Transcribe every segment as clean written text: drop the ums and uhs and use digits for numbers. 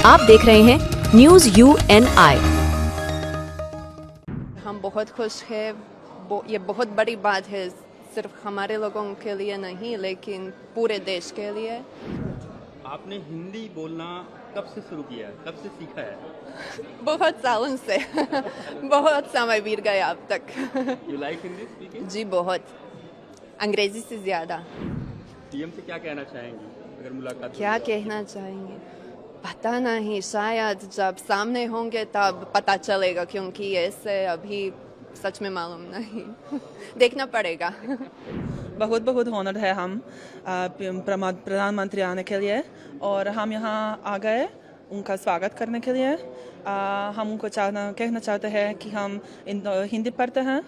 आप देख रहे हैं न्यूज UNI। हम बहुत खुश हैं। ये बहुत बड़ी बात है, सिर्फ हमारे लोगों के लिए नहीं लेकिन पूरे देश के लिए। आपने हिंदी बोलना कब से शुरू किया है, कब से सीखा है? बहुत सालों से बहुत समय बीत गया अब तक। You like Hindi speaking? जी बहुत, अंग्रेजी से ज़्यादा। पीएम से क्या कहना चाहेंगी अगर मुलाकात क्या कहना चाहेंगे पता नहीं, शायद जब सामने होंगे तब पता चलेगा, क्योंकि ऐसे अभी सच में मालूम नहीं। देखना पड़ेगा। बहुत बहुत ऑनर्ड है हम प्रधानमंत्री आने के लिए, और हम यहाँ आ गए उनका स्वागत करने के लिए। हम उनको कहना चाहते हैं कि हम हिंदी पढ़ते हैं।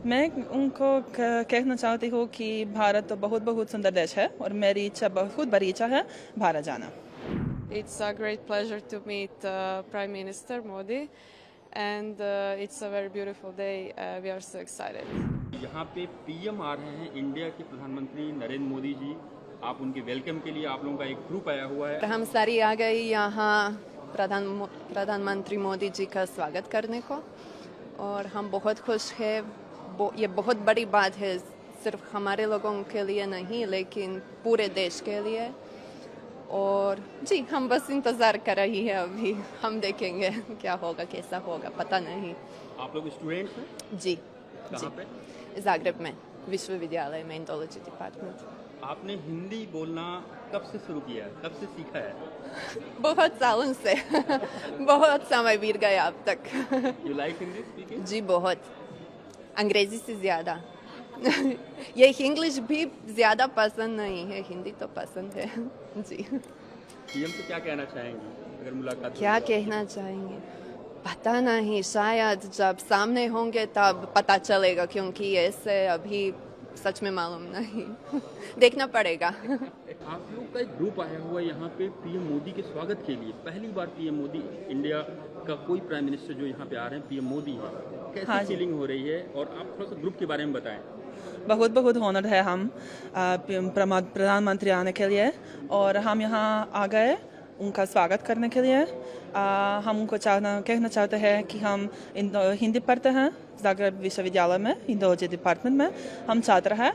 मैं उनको कहना चाहती हूँ कि भारत तो बहुत बहुत सुंदर देश है, और मेरी इच्छा, बहुत बड़ी इच्छा है भारत जाना। It's a great pleasure to meet Prime Minister Modi, and it's a very beautiful day. We are so excited. यहाँ पे पीएम आ रहे हैं, इंडिया के प्रधानमंत्री नरेंद्र मोदी जी। आप उनके वेलकम के लिए आप लोगों का एक ग्रुप आया हुआ है। हम सारी आ गई यहाँ प्रधानमंत्री मोदी जी का स्वागत करने को, और हम बहुत खुश हैं। ये बहुत बड़ी बात है, सिर्फ हमारे लोगों के लिए नहीं लेकिन पूरे देश के लिए। और जी, हम बस इंतज़ार कर रही है। अभी हम देखेंगे क्या होगा, कैसा होगा, पता नहीं। आप लोग स्टूडेंट्स हैं? जी कहाँ पे? जागरेब में, विश्वविद्यालय में, इंडोलॉजी डिपार्टमेंट। आपने हिंदी बोलना कब से शुरू किया है, कब से सीखा है? बहुत सालों से बहुत समय बीत गया अब तक। You like Hindi speaking? जी बहुत, अंग्रेजी से ज़्यादा। ये इंग्लिश भी ज़्यादा पसंद नहीं है, हिंदी तो पसंद है। जी। पीएम से क्या कहना चाहेंगी अगर मुलाकात क्या कहना चाहेंगे पता नहीं, शायद जब सामने होंगे तब पता चलेगा, क्योंकि ऐसे अभी सच में मालूम नहीं। देखना पड़ेगा। आप लोग का एक ग्रुप आया हुआ है यहाँ पे पीएम मोदी के स्वागत के लिए। पहली बार पीएम मोदी, इंडिया का कोई प्राइम मिनिस्टर जो यहाँ पे आ रहे हैं पीएम मोदी हैं, कैसी फीलिंग हो रही है? और आप थोड़ा सा ग्रुप के बारे में बताएं। बहुत बहुत ऑनर्ड है हम प्रधानमंत्री आने के लिए, और हम यहाँ आ गए उनका स्वागत करने के लिए। हम उनको कहना चाहते हैं कि हम हिंदी पढ़ते हैं जागरेब विश्वविद्यालय में, इंडोलॉजी डिपार्टमेंट में हम छात्र हैं,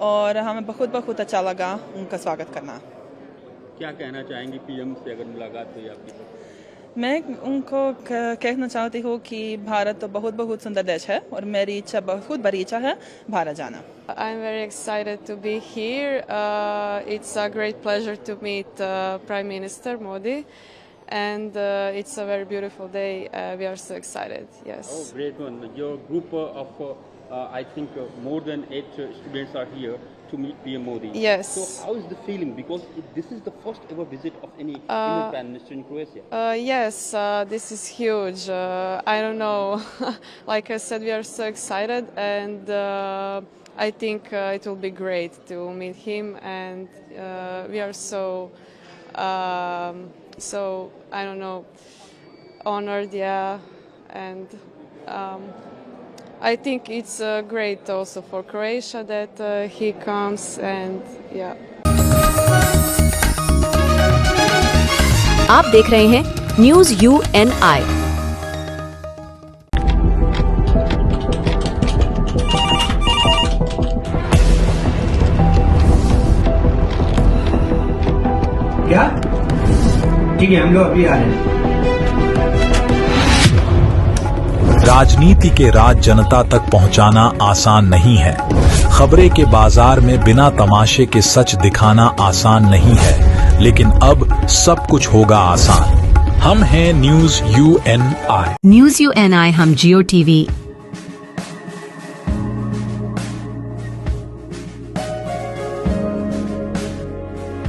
और हमें बहुत बहुत अच्छा लगा उनका स्वागत करना। क्या कहना चाहेंगी पीएम से अगर मुलाकात हुई आपकी? मैं उनको कहना चाहती हूँ कि भारत तो बहुत बहुत सुंदर देश है, और मेरी इच्छा, बहुत बड़ी इच्छा है भारत जाना। I'm very excited to be here. It's a great pleasure to meet Prime Minister Modi, and it's a very beautiful day. We are so excited. Yes. Oh, great one. Your group of I think more than 8 students are here to meet PM Modi. Yes. So how is the feeling? Because this is the first ever visit of any Indian Prime Minister in Croatia. Yes, this is huge. I don't know. Like I said, we are so excited, and I think it will be great to meet him, and we are so I don't know, honored, yeah, and I think it's great also for Croatia that he comes, and yeah. आप देख रहे हैं news UNI। क्या? ठीक है, हम लोग अभी आ रहे हैं। राजनीति के राज जनता तक पहुंचाना आसान नहीं है। खबरें के बाजार में बिना तमाशे के सच दिखाना आसान नहीं है, लेकिन अब सब कुछ होगा आसान। हम हैं न्यूज UNI। न्यूज UNI हम जियो TV,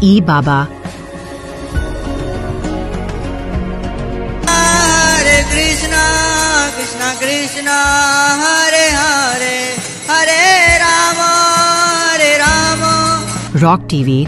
ई बाबा, हरे कृष्णा कृष्णा कृष्णा हरे हरे, हरे राम रॉक TV,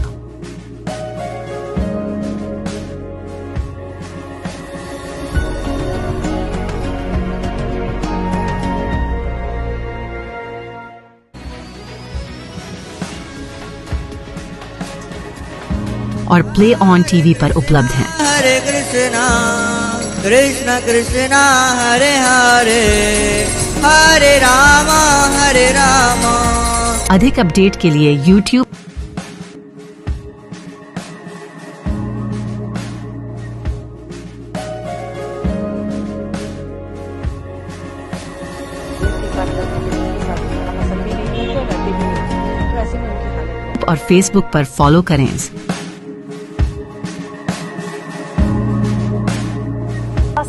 और प्ले ऑन TV पर उपलब्ध हैं। Hare Krishna Krishna Krishna Hare Hare Hare Rama Hare Rama। अधिक अपडेट के लिए YouTube और Facebook पर फॉलो करें।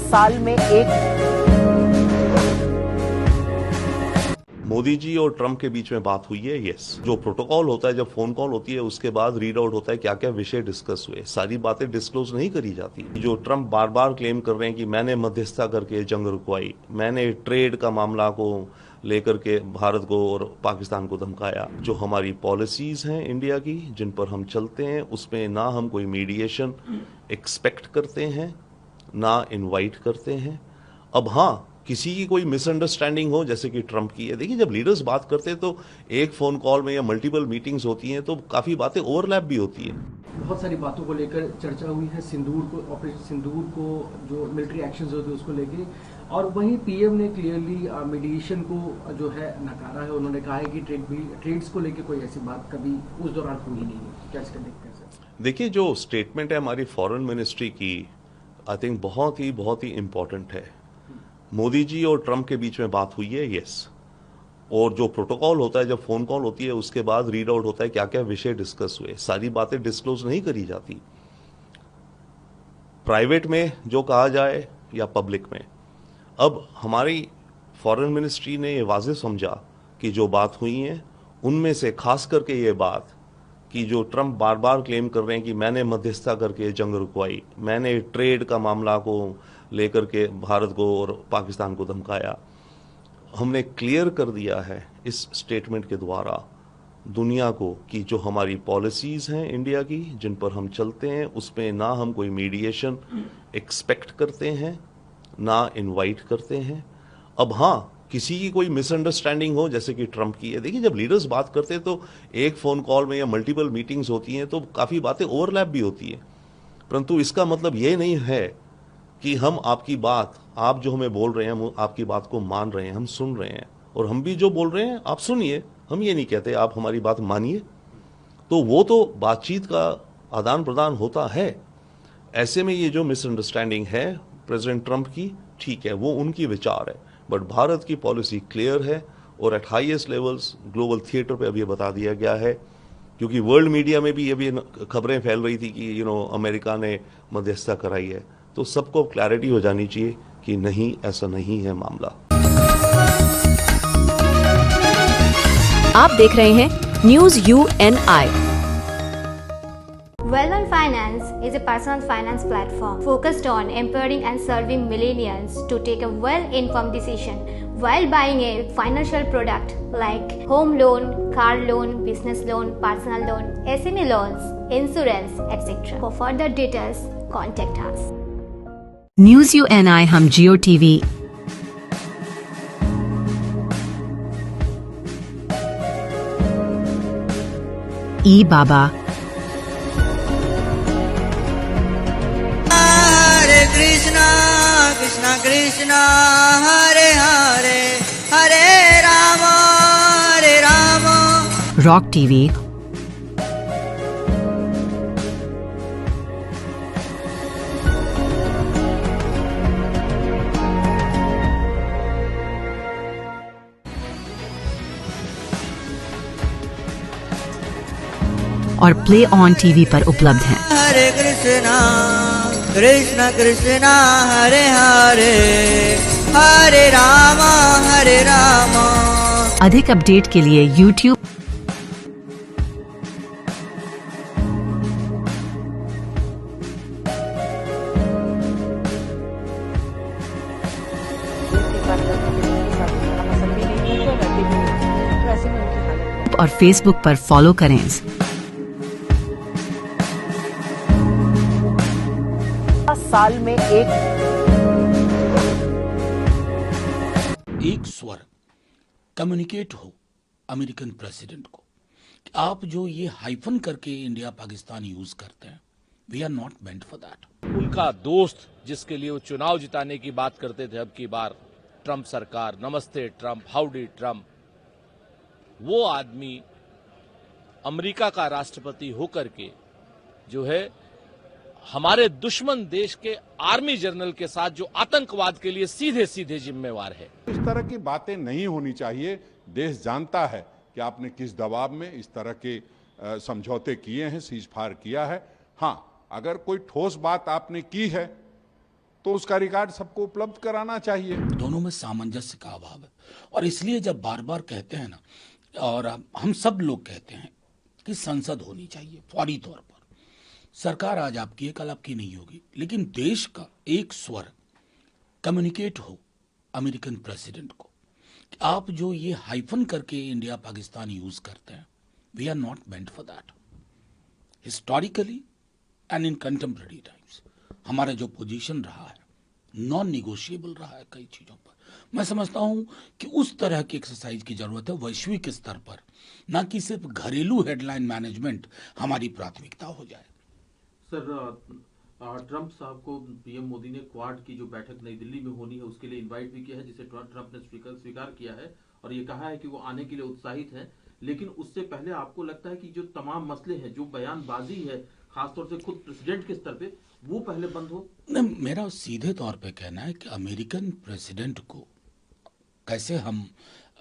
साल में एक मोदी जी और ट्रम्प के बीच में बात हुई है। यस, जो प्रोटोकॉल होता है जब फोन कॉल होती है उसके बाद रीड आउट होता है क्या क्या विषय डिस्कस हुए, सारी बातें डिस्क्लोज नहीं करी जाती। जो ट्रम्प बार बार क्लेम कर रहे हैं कि मैंने मध्यस्थता करके जंग रुकवाई, मैंने ट्रेड का मामला को लेकर के भारत को और पाकिस्तान को धमकाया। जो हमारी पॉलिसीज हैं इंडिया की जिन पर हम चलते हैं उसमें ना हम कोई मीडिएशन एक्सपेक्ट करते हैं ना इनवाइट करते हैं। अब हाँ, किसी की कोई मिसअंडरस्टैंडिंग हो जैसे कि ट्रम्प की है, देखिए जब लीडर्स बात करते हैं तो एक फोन कॉल में या मल्टीपल मीटिंग्स होती हैं तो काफी बातें ओवरलैप भी होती है। बहुत सारी बातों को लेकर चर्चा हुई है, सिंदूर को, ऑपरेशन सिंदूर को, जो मिलिट्री एक्शंस होते हैं उसको लेके, और वहीं पीएम ने क्लियरली मीडिएशन को जो है नकारा है। उन्होंने कहा है कि ट्रेड्स को लेकर कोई ऐसी बात कभी उस दौरान हुई नहीं है। क्या इसका देखते हैं सर? देखिए जो स्टेटमेंट है हमारी फॉरेन मिनिस्ट्री की, आई थिंक बहुत ही इम्पोर्टेंट है। मोदी जी और ट्रम्प के बीच में बात हुई है। यस, और जो प्रोटोकॉल होता है जब फोन कॉल होती है उसके बाद रीड आउट होता है क्या क्या विषय डिस्कस हुए, सारी बातें डिस्क्लोज नहीं करी जाती। प्राइवेट में जो कहा जाए या पब्लिक में, अब हमारी फॉरेन मिनिस्ट्री ने ये वाज़ेह समझा कि जो बात हुई है उनमें से खास करके ये बात कि जो ट्रम्प बार बार क्लेम कर रहे हैं कि मैंने मध्यस्थता करके जंग रुकवाई, मैंने ट्रेड का मामला को लेकर के भारत को और पाकिस्तान को धमकाया, हमने क्लियर कर दिया है इस स्टेटमेंट के द्वारा दुनिया को कि जो हमारी पॉलिसीज हैं इंडिया की जिन पर हम चलते हैं उसमें ना हम कोई मीडिएशन एक्सपेक्ट करते हैं ना इनवाइट करते हैं। अब हाँ, किसी की कोई मिसअंडरस्टैंडिंग हो जैसे कि ट्रम्प की है, देखिए जब लीडर्स बात करते हैं तो एक फोन कॉल में या मल्टीपल मीटिंग्स होती हैं तो काफ़ी बातें ओवरलैप भी होती हैं, परंतु इसका मतलब ये नहीं है कि हम आपकी बात, आप जो हमें बोल रहे हैं हम आपकी बात को मान रहे हैं, हम सुन रहे हैं, और हम भी जो बोल रहे हैं आप सुनिए। हम ये नहीं कहते आप हमारी बात मानिए, तो वो तो बातचीत का आदान प्रदान होता है। ऐसे में ये जो मिसअंडरस्टैंडिंग है प्रेसिडेंट ट्रम्प की, ठीक है, वो उनकी विचार है, बट भारत की पॉलिसी क्लियर है और eight highest levels global theatre पे अभी बता दिया गया है, क्योंकि वर्ल्ड मीडिया में भी अभी खबरें फैल रही थी कि अमेरिका ने मध्यस्थता कराई है, तो सबको क्लैरिटी हो जानी चाहिए कि नहीं, ऐसा नहीं है मामला। आप देख रहे हैं news UNI। Well-Known Finance is a personal finance platform focused on empowering and serving millennials to take a well-informed decision while buying a financial product like home loan, car loan, business loan, personal loan, SME loans, insurance, etc. For further details, contact us. News UNI हम Jio TV बाबा Hare Krishna Krishna Krishna Hare Hare Hare Rama Hare Rama। Rock TV और play on TV पर उपलब्ध हैं। Hare Krishna Krishna Krishna Hare Hare Hare Rama Hare Rama। अधिक update के लिए YouTube और Facebook पर फॉलो करें। साल में एक स्वर कम्युनिकेट हो अमेरिकन प्रेसिडेंट को कि आप जो ये हाइफन करके इंडिया पाकिस्तान यूज करते हैं we are not meant for that. उनका दोस्त जिसके लिए वो चुनाव जिताने की बात करते थे अब की बार, ट्रंप सरकार, नमस्ते ट्रंप, हाउडी ट्रंप, वो आदमी अमेरिका का राष्ट्रपति होकर के जो है हमारे दुश्मन देश के आर्मी जनरल के साथ जो आतंकवाद के लिए सीधे सीधे जिम्मेवार है। इस तरह की बातें नहीं होनी चाहिए। देश जानता है कि आपने किस दबाव में इस तरह के समझौते किए हैं, सीज फायर किया है। हाँ, अगर कोई ठोस बात आपने की है तो उसका रिकॉर्ड सबको उपलब्ध कराना चाहिए। दोनों में सामंजस्य का अभाव है, और इसलिए जब बार बार कहते हैं ना, और हम सब लोग कहते हैं कि संसद होनी चाहिए फौरी तौर पर, सरकार आज आपकी है, कल आपकी नहीं होगी, लेकिन देश का एक स्वर कम्युनिकेट हो अमेरिकन प्रेसिडेंट को कि आप जो ये हाइफन करके इंडिया पाकिस्तान यूज करते हैं, we are not meant for that. Historically and in contemporary times हमारा जो पोजीशन रहा है नॉन निगोशिएबल रहा है कई चीजों पर। मैं समझता हूं कि उस तरह की एक्सरसाइज की जरूरत है वैश्विक स्तर पर, ना कि सिर्फ घरेलू हेडलाइन मैनेजमेंट हमारी प्राथमिकता हो जाए। सर, ट्रंप साहब को पीएम मोदी ने क्वाड की जो बैठक नई दिल्ली में होनी है उसके लिए इनवाइट भी किया है, जिसे ट्रंप ने स्वीकार किया है और ये कहा है कि वो आने के लिए उत्साहित हैं। लेकिन उससे पहले आपको लगता है कि जो तमाम मसले हैं, जो बयानबाजी है खासतौर से खुद प्रेसिडेंट के स्तर पे, वो पहले बंद हो? नहीं, मेरा सीधे तौर पे कहना है कि अमेरिकन प्रेसिडेंट को कैसे हम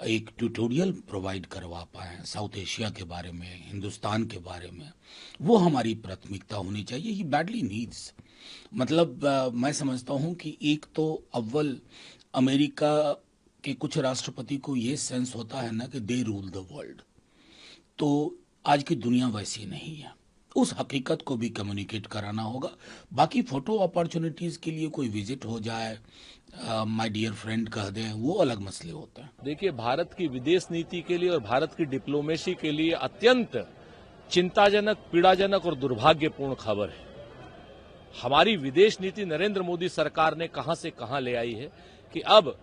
एक ट्यूटोरियल प्रोवाइड करवा पाए साउथ एशिया के बारे में, हिंदुस्तान के बारे में, वो हमारी प्राथमिकता होनी चाहिए। ही बैडली नीड्स, मतलब मैं समझता हूं कि एक तो अव्वल अमेरिका के कुछ राष्ट्रपति को ये सेंस होता है ना कि दे रूल द वर्ल्ड, तो आज की दुनिया वैसी नहीं है, उस हकीकत को भी कम्युनिकेट कराना होगा। बाकी फोटो अपॉर्चुनिटीज के लिए कोई विजिट हो जाए, माय डियर फ्रेंड कह दें, वो अलग मसले होते हैं। देखिए, भारत की विदेश नीति के लिए और भारत की डिप्लोमेसी के लिए अत्यंत चिंताजनक, पीड़ाजनक और दुर्भाग्यपूर्ण खबर है। हमारी विदेश नीति नरेंद्र मोदी सरकार ने कहां से कहां ले आई है कि अब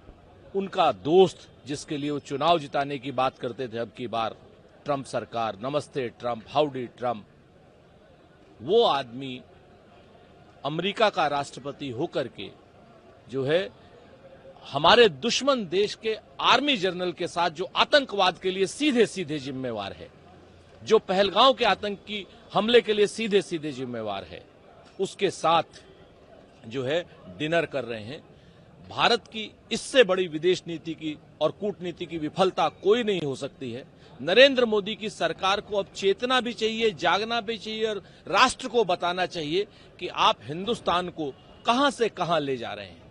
उनका दोस्त जिसके लिए वो चुनाव जिताने की बात करते थे अब की बार, ट्रंप सरकार, नमस्ते ट्रंप, हाउडी ट्रंप, वो आदमी अमेरिका का राष्ट्रपति होकर के जो है हमारे दुश्मन देश के आर्मी जनरल के साथ जो आतंकवाद के लिए सीधे सीधे जिम्मेवार है, जो पहलगांव के आतंकी हमले के लिए सीधे सीधे जिम्मेवार है, उसके साथ जो है डिनर कर रहे हैं। भारत की इससे बड़ी विदेश नीति की और कूटनीति की विफलता कोई नहीं हो सकती है। नरेंद्र मोदी की सरकार को अब चेतना भी चाहिए, जागना भी चाहिए और राष्ट्र को बताना चाहिए कि आप हिंदुस्तान को कहां से कहां ले जा रहे हैं।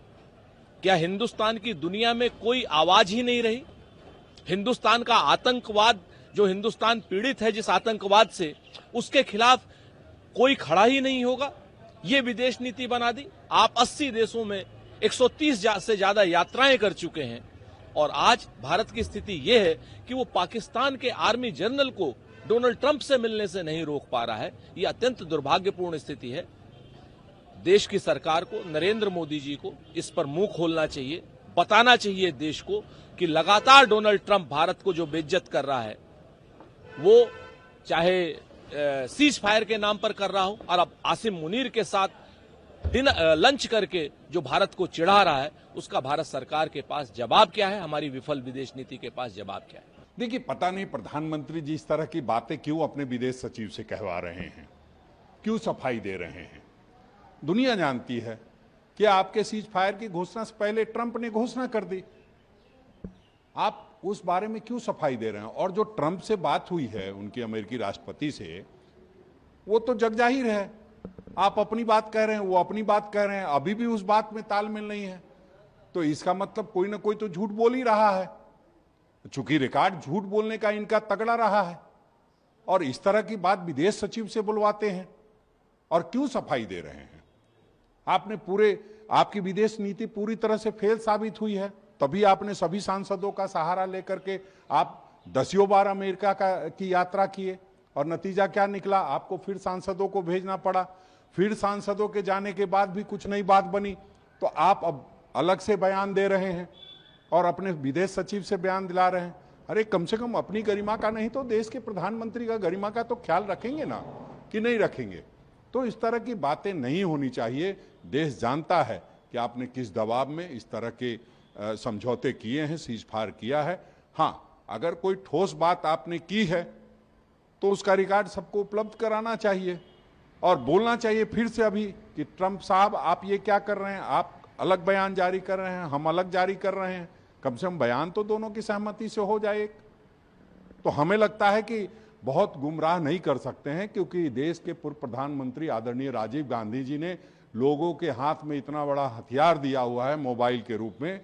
क्या हिंदुस्तान की दुनिया में कोई आवाज ही नहीं रही? हिंदुस्तान का आतंकवाद, जो हिंदुस्तान पीड़ित है जिस आतंकवाद से, उसके खिलाफ कोई खड़ा ही नहीं होगा? ये विदेश नीति बना दी। आप 80 देशों में 130 से ज्यादा यात्राएं कर चुके हैं और आज भारत की स्थिति यह है कि वो पाकिस्तान के आर्मी जनरल को डोनाल्ड ट्रंप से मिलने से नहीं रोक पा रहा है। ये अत्यंत दुर्भाग्यपूर्ण स्थिति है। देश की सरकार को, नरेंद्र मोदी जी को इस पर मुंह खोलना चाहिए, बताना चाहिए देश को कि लगातार डोनाल्ड ट्रंप भारत को जो बेइज्जत कर रहा है, वो चाहे सीज फायर के नाम पर कर रहा हो और अब आसिम मुनीर के साथ लंच करके जो भारत को चिढ़ा रहा है, उसका भारत सरकार के पास जवाब क्या है? हमारी विफल विदेश नीति के पास जवाब क्या है? देखिए, पता नहीं प्रधानमंत्री जी इस तरह की बातें क्यों अपने विदेश सचिव से कहवा रहे हैं, क्यों सफाई दे रहे हैं। दुनिया जानती है कि आपके सीज फायर की घोषणा से पहले ट्रंप ने घोषणा कर दी। आप उस बारे में क्यों सफाई दे रहे हैं? और जो ट्रंप से बात हुई है उनके अमेरिकी राष्ट्रपति से, वो तो जगजाहिर है। आप अपनी बात कह रहे हैं, वो अपनी बात कह रहे हैं, अभी भी उस बात में तालमेल नहीं है, तो इसका मतलब कोई ना कोई तो झूठ बोल ही रहा है। चूंकि रिकॉर्ड झूठ बोलने का इनका तगड़ा रहा है और इस तरह की बात विदेश सचिव से बुलवाते हैं और क्यों सफाई दे रहे हैं? आपकी विदेश नीति पूरी तरह से फेल साबित हुई है, तभी आपने सभी सांसदों का सहारा लेकर के आप 10 बार अमेरिका की यात्रा किए और नतीजा क्या निकला? आपको फिर सांसदों को भेजना पड़ा। फिर सांसदों के जाने के बाद भी कुछ नई बात बनी तो आप अब अलग से बयान दे रहे हैं और अपने विदेश सचिव से बयान दिला रहे हैं। अरे कम से कम अपनी गरिमा का नहीं तो देश के प्रधानमंत्री का गरिमा का तो ख्याल रखेंगे ना, कि नहीं रखेंगे? तो इस तरह की बातें नहीं होनी चाहिए। देश जानता है कि आपने किस दबाव में इस तरह के समझौते किए हैं, सीज फायर किया है। हाँ, अगर कोई ठोस बात आपने की है तो उसका रिकॉर्ड सबको उपलब्ध कराना चाहिए और बोलना चाहिए फिर से अभी कि ट्रंप साहब आप ये क्या कर रहे हैं, आप अलग बयान जारी कर रहे हैं, हम अलग जारी कर रहे हैं। कम से कम बयान तो दोनों की सहमति से हो जाए। तो हमें लगता है कि बहुत गुमराह नहीं कर सकते हैं, क्योंकि देश के पूर्व प्रधानमंत्री आदरणीय राजीव गांधी जी ने लोगों के हाथ में इतना बड़ा हथियार दिया हुआ है मोबाइल के रूप में।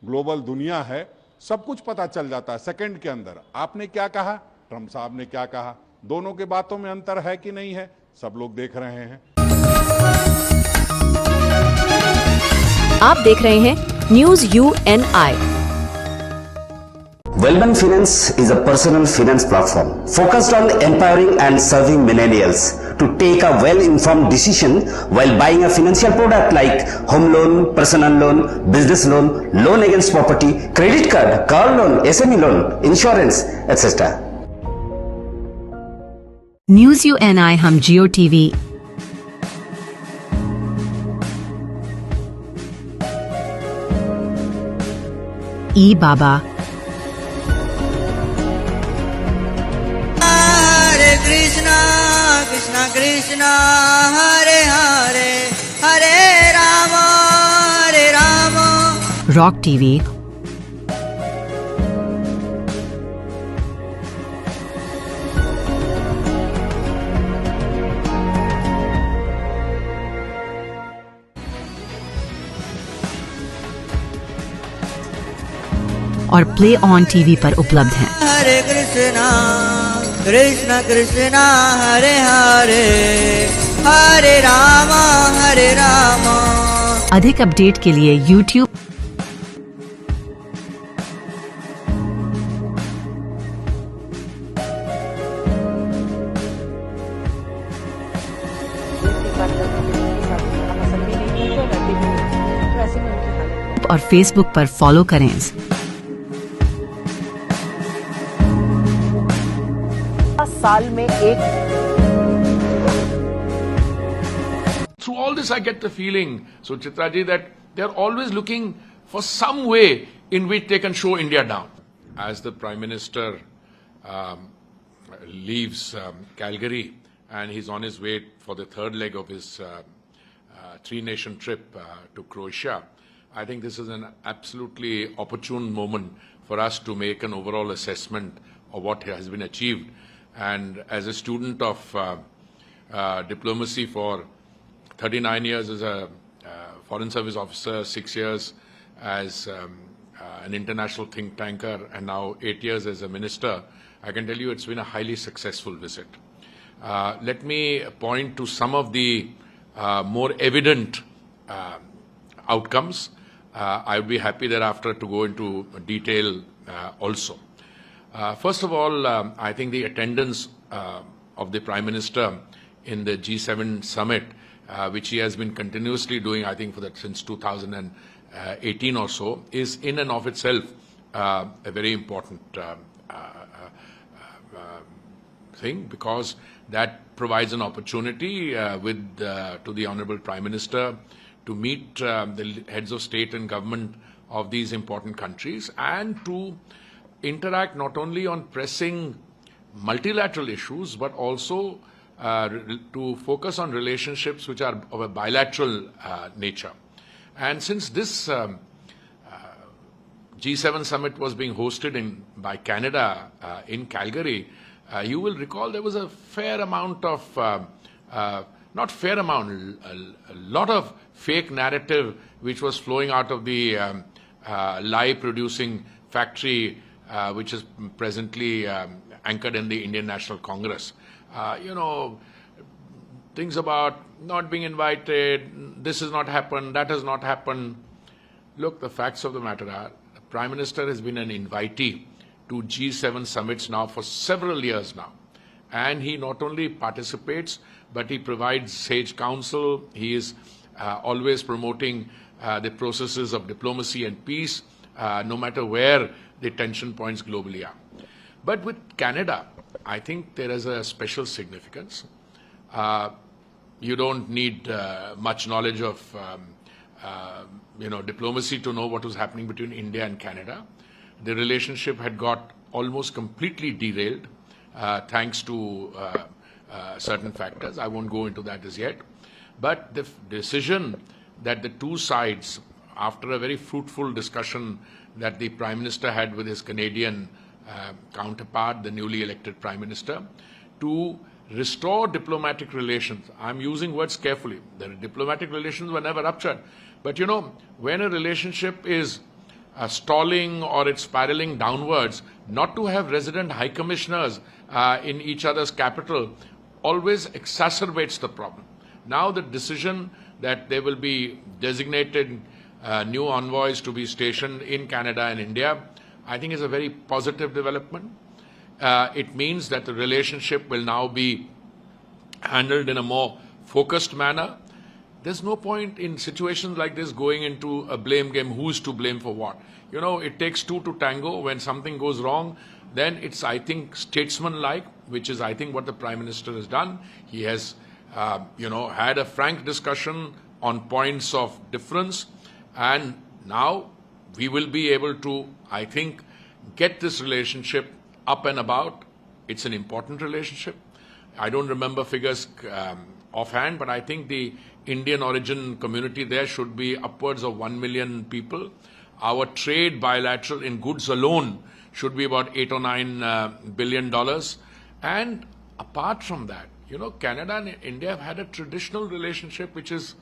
ग्लोबल दुनिया है, सब कुछ पता चल जाता है सेकंड के अंदर। आपने क्या कहा, ट्रंप साहब ने क्या कहा, दोनों के बातों में अंतर है कि नहीं है, सब लोग देख रहे हैं। आप देख रहे हैं news UNI। Wellman Finance is a personal finance platform focused on empowering and serving millennials to take a well-informed decision while buying a financial product like home loan, personal loan, business loan, loan against property, credit card, car loan, SME loan, insurance, etc. News UNI हम जियो TV, ई बाबा, हरे Krishna Krishna Krishna Hare Hare Hare Ram rock TV, और play on TV पर उपलब्ध हैं। हरे कृष्णा कृष्णा कृष्णा हरे हरे हरे राम हरे राम। अधिक update के लिए YouTube और Facebook पर फॉलो करें। साल में एक Through all this, I get the feeling, Suchitra ji, that they're always looking for some way in which they can show India down. As the Prime Minister leaves Calgary and he's on his way for the third leg of his three-nation trip to Croatia, I think this is an absolutely opportune moment for us to make an overall assessment of what has been achieved. And as a student of diplomacy for 39 years as a foreign service officer, 6 years as an international think tanker, and now 8 years as a minister, I can tell you it's been a highly successful visit. Let me point to some of the more evident outcomes. I would be happy thereafter to go into detail also. First of all, I think the attendance of the Prime Minister in the G7 summit, which he has been continuously doing, I think, since 2018 or so, is in and of itself a very important thing, because that provides an opportunity to the Honourable Prime Minister to meet the heads of state and government of these important countries and to interact not only on pressing multilateral issues but also to focus on relationships which are of a bilateral nature. And since this G7 summit was being hosted by Canada in Calgary, you will recall there was a fair amount of, not fair amount, a lot of fake narrative which was flowing out of the lye producing factory which is presently anchored in the Indian National Congress. Things about not being invited, this has not happened, that has not happened. Look, the facts of the matter are, the Prime Minister has been an invitee to G7 summits now for several years now. And he not only participates, but he provides sage counsel. He is always promoting the processes of diplomacy and peace, no matter where the tension points globally are. But with Canada, I think there is a special significance. you don't need much knowledge of diplomacy to know what was happening between India and Canada. The relationship had got almost completely derailed thanks to certain factors. I won't go into that as yet. But the decision that the two sides, after a very fruitful discussion that the Prime Minister had with his Canadian counterpart, the newly elected Prime Minister, to restore diplomatic relations. I'm using words carefully. The diplomatic relations were never ruptured. But you know, when a relationship is stalling or it's spiraling downwards, not to have resident high commissioners in each other's capital always exacerbates the problem. Now the decision that there will be designated new envoys to be stationed in Canada and India, I think is a very positive development. It means that the relationship will now be handled in a more focused manner. There's no point in situations like this going into a blame game, who's to blame for what. You know, it takes two to tango. When something goes wrong, then it's, I think, statesman-like, which is, I think, what the Prime Minister has done. He has, had a frank discussion on points of difference, and now we will be able to, I think, get this relationship up and about. It's an important relationship. I don't remember figures offhand, but I think the Indian origin community there should be upwards of 1 million people. Our trade bilateral in goods alone should be about $8 or $9 billion. And apart from that, you know, Canada and India have had a traditional relationship which is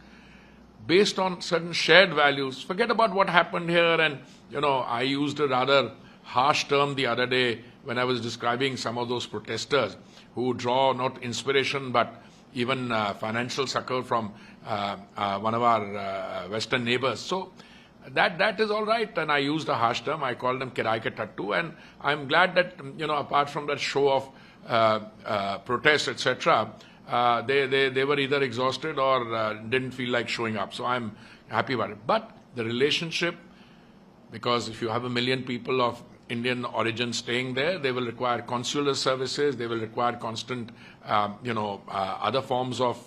based on certain shared values. Forget about what happened here. And, you know, I used a rather harsh term the other day when I was describing some of those protesters who draw not inspiration but even financial succor from one of our Western neighbors. So that is all right. And I used a harsh term. I called them Kirai ke Tattu. And I'm glad that, you know, apart from that show of protests, etc., they were either exhausted or didn't feel like showing up. So I'm happy about it. But the relationship, because if you have 1 million people of Indian origin staying there, they will require consular services, they will require constant, other forms of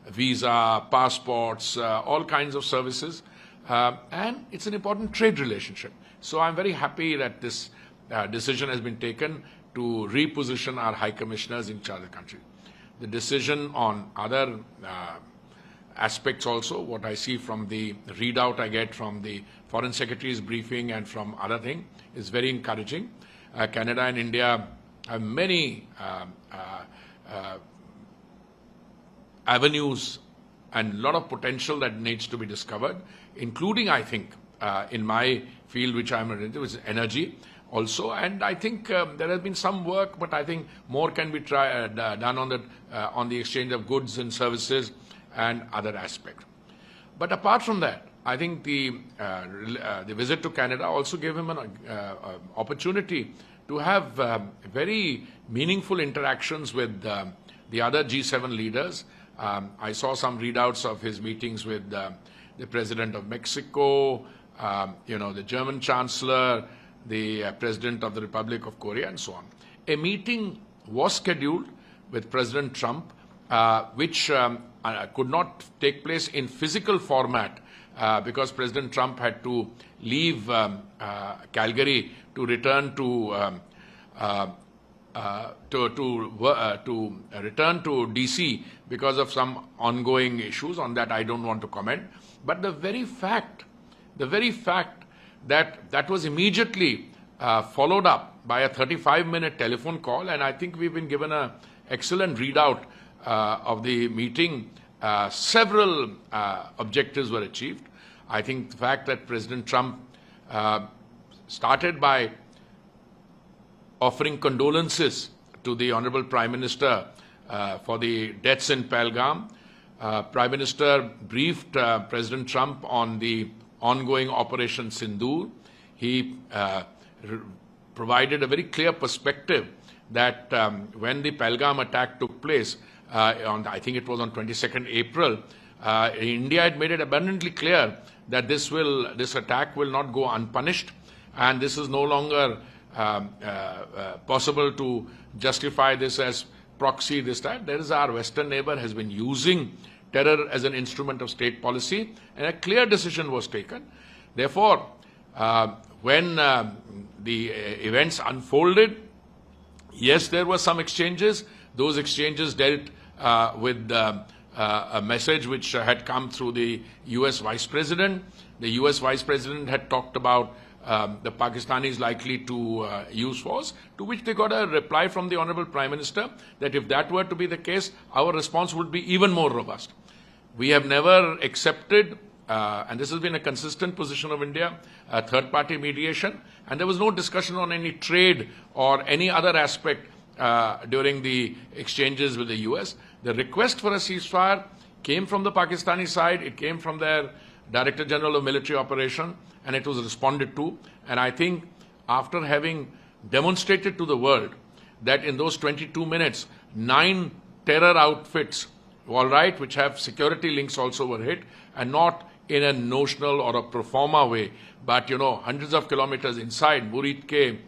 visa, passports, all kinds of services. And it's an important trade relationship. So I'm very happy that this decision has been taken to reposition our high commissioners in each other country. The decision on other aspects also, what I see from the readout I get from the Foreign Secretary's briefing and from other things, is very encouraging. Canada and India have many avenues and a lot of potential that needs to be discovered, including, I think, in my field, which I'm in, which is energy also. And I think there has been some work, but I think more can be done on the exchange of goods and services and other aspects. But apart from that, I think the visit to Canada also gave him an opportunity to have very meaningful interactions with the other G7 leaders. I saw some readouts of his meetings with the President of Mexico, the German Chancellor, the President of the Republic of Korea, and so on. A meeting was scheduled with President Trump, which could not take place in physical format because President Trump had to leave Calgary to return to return to DC because of some ongoing issues. On that, I don't want to comment. But the very fact that was immediately followed up by a 35-minute telephone call, and I think we've been given an excellent readout of the meeting. Several objectives were achieved. I think the fact that President Trump started by offering condolences to the Honorable Prime Minister for the deaths in Pahalgam. Prime Minister briefed President Trump on the ongoing Operation Sindoor. He provided a very clear perspective that when the Pahalgam attack took place, I think it was on 22nd April, India had made it abundantly clear that this attack will not go unpunished, and this is no longer possible to justify this as proxy this time. There is our Western neighbor has been using terror as an instrument of state policy, and a clear decision was taken. Therefore, when the events unfolded, yes, there were some exchanges. Those exchanges dealt with a message which had come through the US Vice President. The US Vice President had talked about the Pakistanis likely to use force, to which they got a reply from the Honorable Prime Minister that if that were to be the case, our response would be even more robust. We have never accepted, and this has been a consistent position of India, third-party mediation, and there was no discussion on any trade or any other aspect during the exchanges with the US. The request for a ceasefire came from the Pakistani side, it came from their Director General of Military Operation, and it was responded to. And I think after having demonstrated to the world that in those 22 minutes, 9 terror outfits, all right, which have security links also were hit, and not in a notional or a pro forma way, but, you know, hundreds of kilometers inside Murid Ke,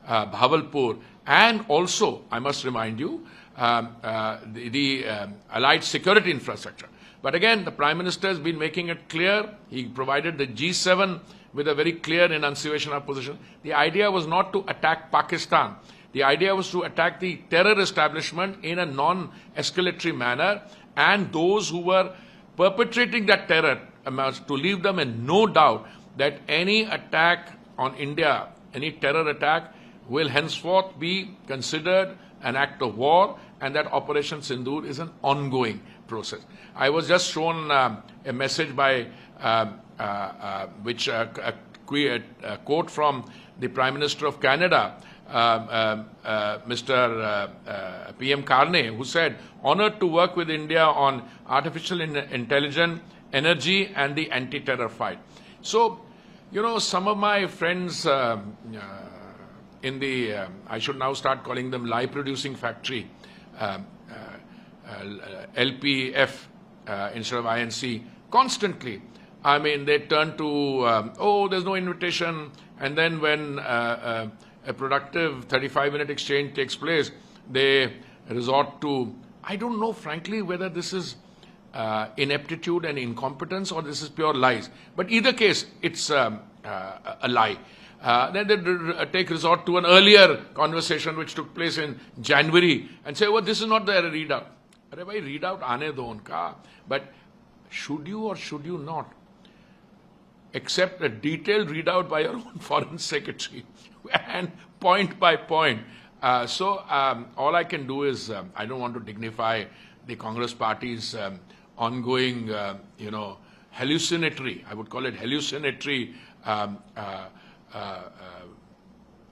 Bhavalpur, and also, I must remind you, the allied security infrastructure. But again, the Prime Minister has been making it clear. He provided the G7 with a very clear enunciation of position. The idea was not to attack Pakistan. The idea was to attack the terror establishment in a non-escalatory manner, and those who were perpetrating that terror, to leave them in no doubt that any attack on India, any terror attack, will henceforth be considered an act of war, and that Operation Sindoor is an ongoing process. I was just shown a message by a quote from the Prime Minister of Canada, Mr. PM Carney, who said, "Honored to work with India on artificial intelligence, energy, and the anti-terror fight." So, you know, some of my friends in the, I should now start calling them lie-producing factory, LPF instead of INC, constantly, I mean, they turn to, oh, there's no invitation, and then when a productive 35-minute exchange takes place, they resort to, I don't know, frankly, whether this is ineptitude and incompetence or this is pure lies. But either case, it's a lie. Then they take resort to an earlier conversation which took place in January and say, well, this is not the readout. Arey bhai, readout aane do unka. But should you or should you not accept a detailed readout by your own foreign secretary and point by point? So all I can do is, I don't want to dignify the Congress party's ongoing, hallucinatory, I would call it hallucinatory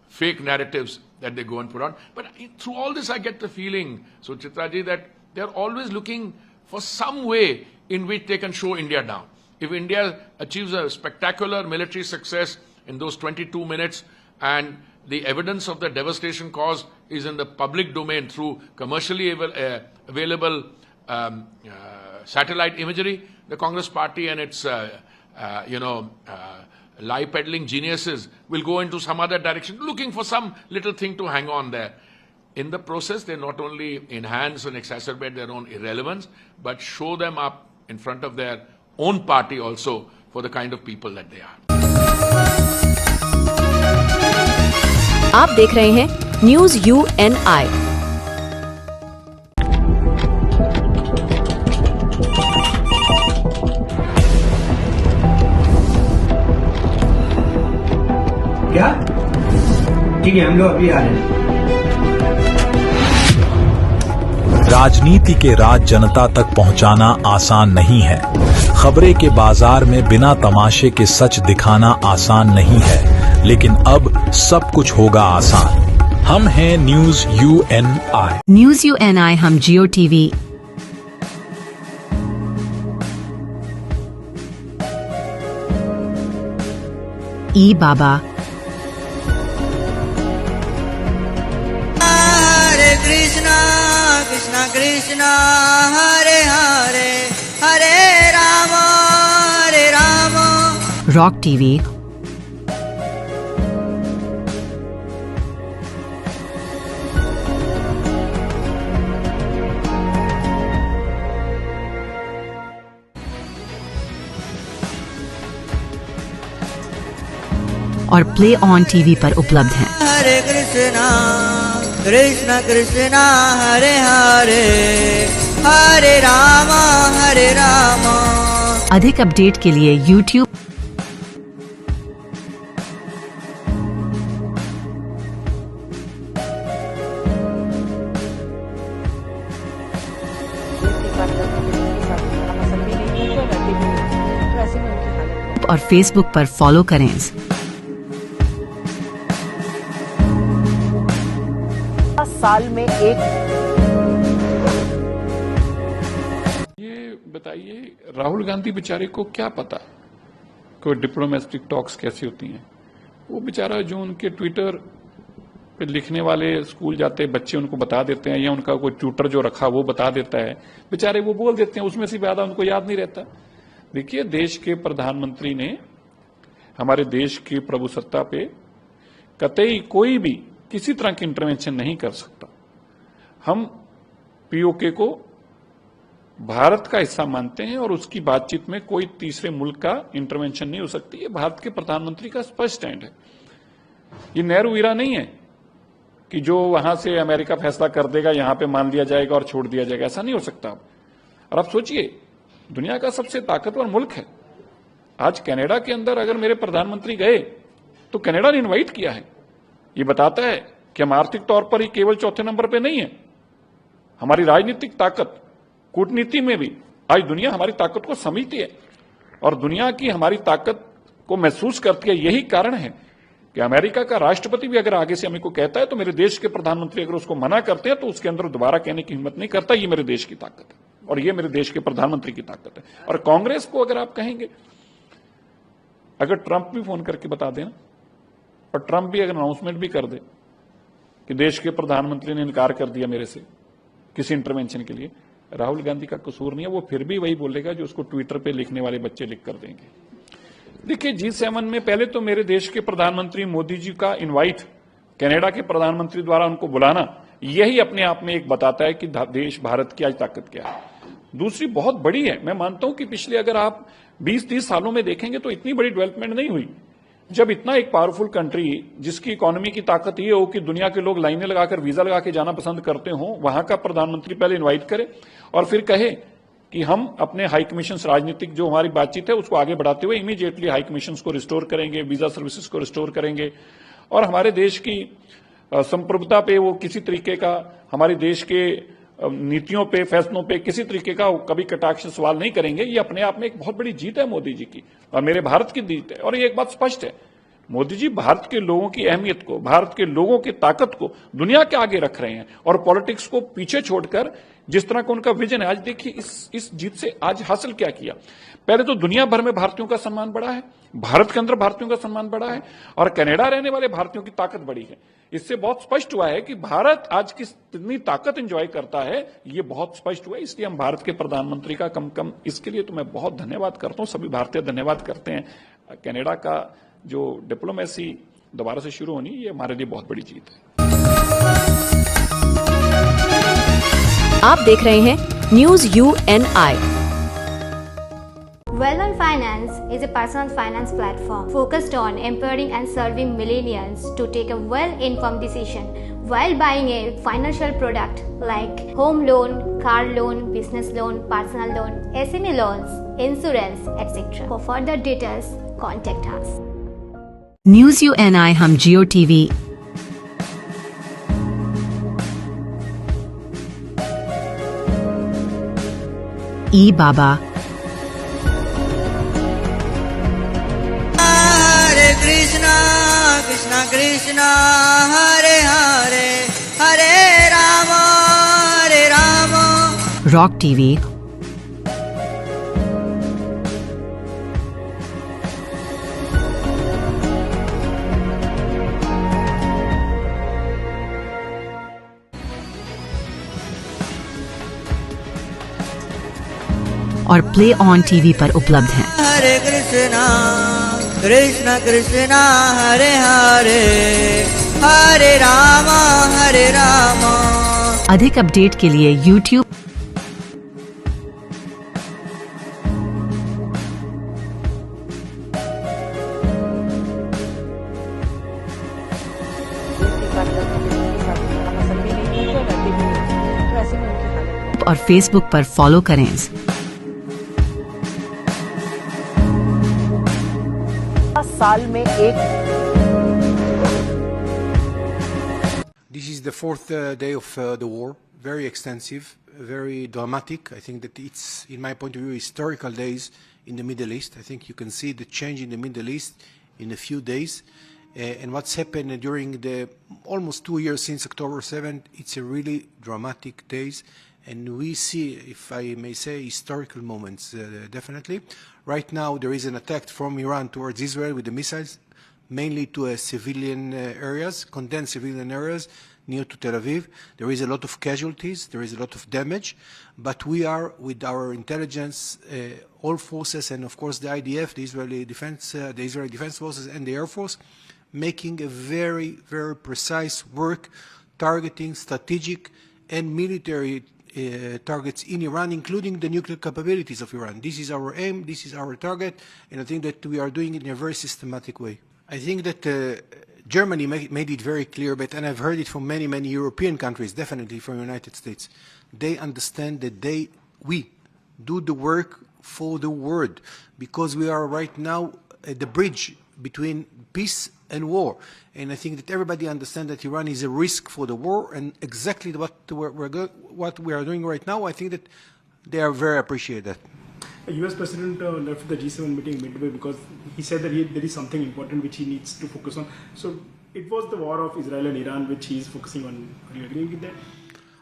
fake narratives that they go and put on. But through all this, I get the feeling, Suchitra ji, that they're always looking for some way in which they can show India down. If India achieves a spectacular military success in those 22 minutes and the evidence of the devastation caused is in the public domain through commercially available satellite imagery, the Congress party and its, lie-peddling geniuses will go into some other direction, looking for some little thing to hang on there. In the process, they not only enhance and exacerbate their own irrelevance, but show them up in front of their own party also for the kind of people that they are. आप देख रहे हैं news UNI। क्या? ठीक है, हम लोग अभी आ रहे हैं। राजनीति के राज जनता तक पहुंचाना आसान नहीं है। खबरें के बाजार में बिना तमाशे के सच दिखाना आसान नहीं है, लेकिन अब सब कुछ होगा आसान। हम हैं न्यूज UNI। न्यूज UNI हम जियो टीवी, ई बाबा, Krishna Krishna Hare Hare Hare Rama rock TV, और प्ले ऑन टीवी पर उपलब्ध हैं। हरे कृष्णा कृष्ण कृष्णा हरे हरे हरे राम अधिक अपडेट के लिए YouTube और Facebook पर फॉलो करें। साल में एक ये बताइए, राहुल गांधी बेचारे को क्या पता कोई डिप्लोमेटिक टॉक्स कैसी होती हैं? वो बेचारा जो उनके ट्विटर पे लिखने वाले स्कूल जाते बच्चे उनको बता देते हैं, या उनका कोई ट्यूटर जो रखा वो बता देता है, बेचारे वो बोल देते हैं, उसमें से ज्यादा उनको याद नहीं रहता। देखिए, देश के प्रधानमंत्री ने हमारे देश की प्रभुसत्ता पे कतई कोई भी किसी तरह की इंटरवेंशन नहीं कर सकता। हम पीओके को भारत का हिस्सा मानते हैं और उसकी बातचीत में कोई तीसरे मुल्क का इंटरवेंशन नहीं हो सकती। ये भारत के प्रधानमंत्री का स्पष्ट स्टैंड है। ये नेहरू ईरा नहीं है कि जो वहां से अमेरिका फैसला कर देगा यहां पे मान लिया जाएगा और छोड़ दिया जाएगा, ऐसा नहीं हो सकता। और आप सोचिए, दुनिया का सबसे ताकतवर मुल्क है। आज कनाडा के अंदर अगर मेरे प्रधानमंत्री गए तो कनाडा ने इनवाइट किया है। ये बताता है कि हम आर्थिक तौर पर ही केवल चौथे नंबर पे नहीं है। हमारी राजनीतिक ताकत, कूटनीति में भी आज दुनिया हमारी ताकत को समझती है और दुनिया की हमारी ताकत को महसूस करती है। यही कारण है कि अमेरिका का राष्ट्रपति भी अगर आगे से हमें को कहता है तो मेरे देश के प्रधानमंत्री अगर उसको मना करते हैं तो उसके अंदर दोबारा कहने की हिम्मत नहीं करता। ये मेरे देश की ताकत है और ये मेरे देश के प्रधानमंत्री की ताकत है। और कांग्रेस को अगर आप कहेंगे, अगर ट्रंप भी फोन करके बता देना और ट्रंप भी अगर अनाउंसमेंट भी कर दे कि देश के प्रधानमंत्री ने इनकार कर दिया मेरे से किसी इंटरवेंशन के लिए, राहुल गांधी का कसूर नहीं है। वो फिर भी वही बोलेगा जो उसको ट्विटर पे लिखने वाले बच्चे लिख कर देंगे। देखिए, G7 में पहले तो मेरे देश के प्रधानमंत्री मोदी जी का इनवाइट कनाडा के प्रधानमंत्री द्वारा उनको बुलाना, यही अपने आप में एक बताता है कि देश भारत की आज ताकत क्या है। दूसरी बहुत बड़ी है, मैं मानता हूं कि पिछले अगर आप 20-30 सालों में देखेंगे तो इतनी बड़ी डेवलपमेंट नहीं हुई। जब इतना एक पावरफुल कंट्री जिसकी इकोनॉमी की ताकत ये हो कि दुनिया के लोग लाइनें लगाकर वीजा लगा के जाना पसंद करते हो, वहां का प्रधानमंत्री पहले इनवाइट करे और फिर कहे कि हम अपने हाई कमीशन राजनीतिक जो हमारी बातचीत है उसको आगे बढ़ाते हुए इमीडिएटली हाई कमीशन को रिस्टोर करेंगे, वीजा सर्विसेज को रिस्टोर करेंगे और हमारे देश की संप्रभुता पे वो किसी तरीके का, हमारे देश के नीतियों पे, फैसलों पे किसी तरीके का कभी कटाक्ष सवाल नहीं करेंगे। ये अपने आप में एक बहुत बड़ी जीत है मोदी जी की और मेरे भारत की जीत है। और ये एक बात स्पष्ट है, मोदी जी भारत के लोगों की अहमियत को, भारत के लोगों की ताकत को दुनिया के आगे रख रहे हैं और पॉलिटिक्स को पीछे छोड़कर जिस तरह का उनका विजन है। आज देखिए इस जीत से आज हासिल क्या किया। पहले तो दुनिया भर में भारतीयों का सम्मान बढ़ा है, भारत के अंदर भारतीयों का सम्मान बढ़ा है और कनाडा रहने वाले भारतीयों की ताकत बढ़ी है। इससे बहुत स्पष्ट हुआ है कि भारत आज कितनी ताकत एंजॉय करता है, ये बहुत स्पष्ट हुआ है। इसलिए हम भारत के प्रधानमंत्री का कम इसके लिए तो मैं बहुत धन्यवाद करता हूं। सभी भारतीय धन्यवाद करते हैं। कनाडा का जो डिप्लोमेसी दोबारा से शुरू होनी, ये हमारे लिए बहुत बड़ी जीत है। आप देख रहे हैं news UNI। Well-Known Finance is a personal finance platform focused on empowering and serving millennials to take a well-informed decision while buying a financial product like home loan, car loan, business loan, personal loan, SME loans, insurance, etc. For further details, contact us. News UNI हम जियो TV ई बाबा हरे Krishna Krishna Krishna Hare Hare Hare Ram rock TV और play on TV पर उपलब्ध हैं। हरे कृष्णा कृष्णा कृष्णा हरे हरे हरे राम अधिक update के लिए YouTube और Facebook पर फॉलो करें। साल में एक This is the fourth day of the war, very extensive, very dramatic. I think that it's, in my point of view, historical days in the Middle East. I think you can see the change in the Middle East in a few days. And what's happened during the almost 2 years since October 7th, it's a really dramatic days. And we see, if I may say, historical moments, definitely. Right now, there is an attack from Iran towards Israel with the missiles, mainly to civilian areas, condensed civilian areas near to Tel Aviv. There is a lot of casualties, there is a lot of damage, but we are, with our intelligence, all forces, and of course the IDF, the Israeli Defense Forces, and the Air Force, making a very, very precise work, targeting strategic and military targets in Iran, including the nuclear capabilities of Iran. This is our aim, this is our target, and I think that we are doing it in a very systematic way. I think that Germany made it very clear, and I've heard it from many, many European countries, definitely from the United States. They understand that we do the work for the world, because we are right now at the bridge between peace and war. And I think that everybody understands that Iran is a risk for the war, and exactly what we are doing right now, I think that they are very appreciative that. The US President left the G7 meeting midway because he said that there is something important which he needs to focus on. So it was the war of Israel and Iran which he is focusing on. Are you agreeing with that?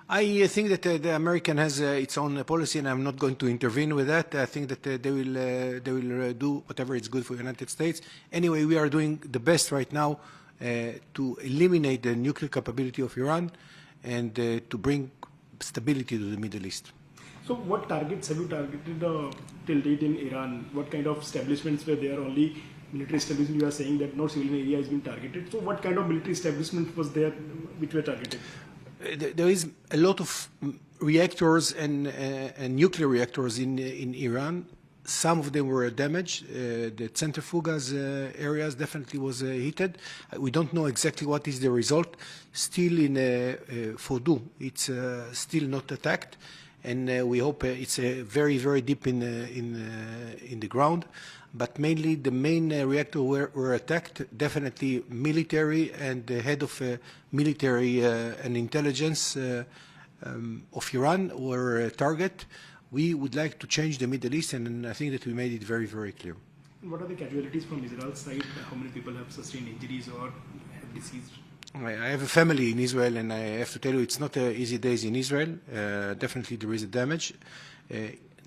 I think that the American has its own policy, and I'm not going to intervene with that. I think that they will do whatever is good for the United States. Anyway, we are doing the best right now to eliminate the nuclear capability of Iran and to bring stability to the Middle East. So what targets have you targeted till date in Iran? What kind of establishments were there? Only military establishment? You are saying that no civilian area has been targeted. So what kind of military establishment was there which were targeted? There is a lot of reactors and nuclear reactors in Iran. Some of them were damaged. The centrifugas areas definitely was hit. We don't know exactly what is the result. Still in Fordow, it's still not attacked, and we hope it's very, very deep in the ground. But mainly the main reactor were attacked, definitely military, and the head of military and intelligence of Iran were a target. We would like to change the Middle East, and I think that we made it very, very clear. What are the casualties from Israel's side? How many people have sustained injuries or have deceased? I have a family in Israel, and I have to tell you, it's not easy days in Israel. Definitely there is a damage.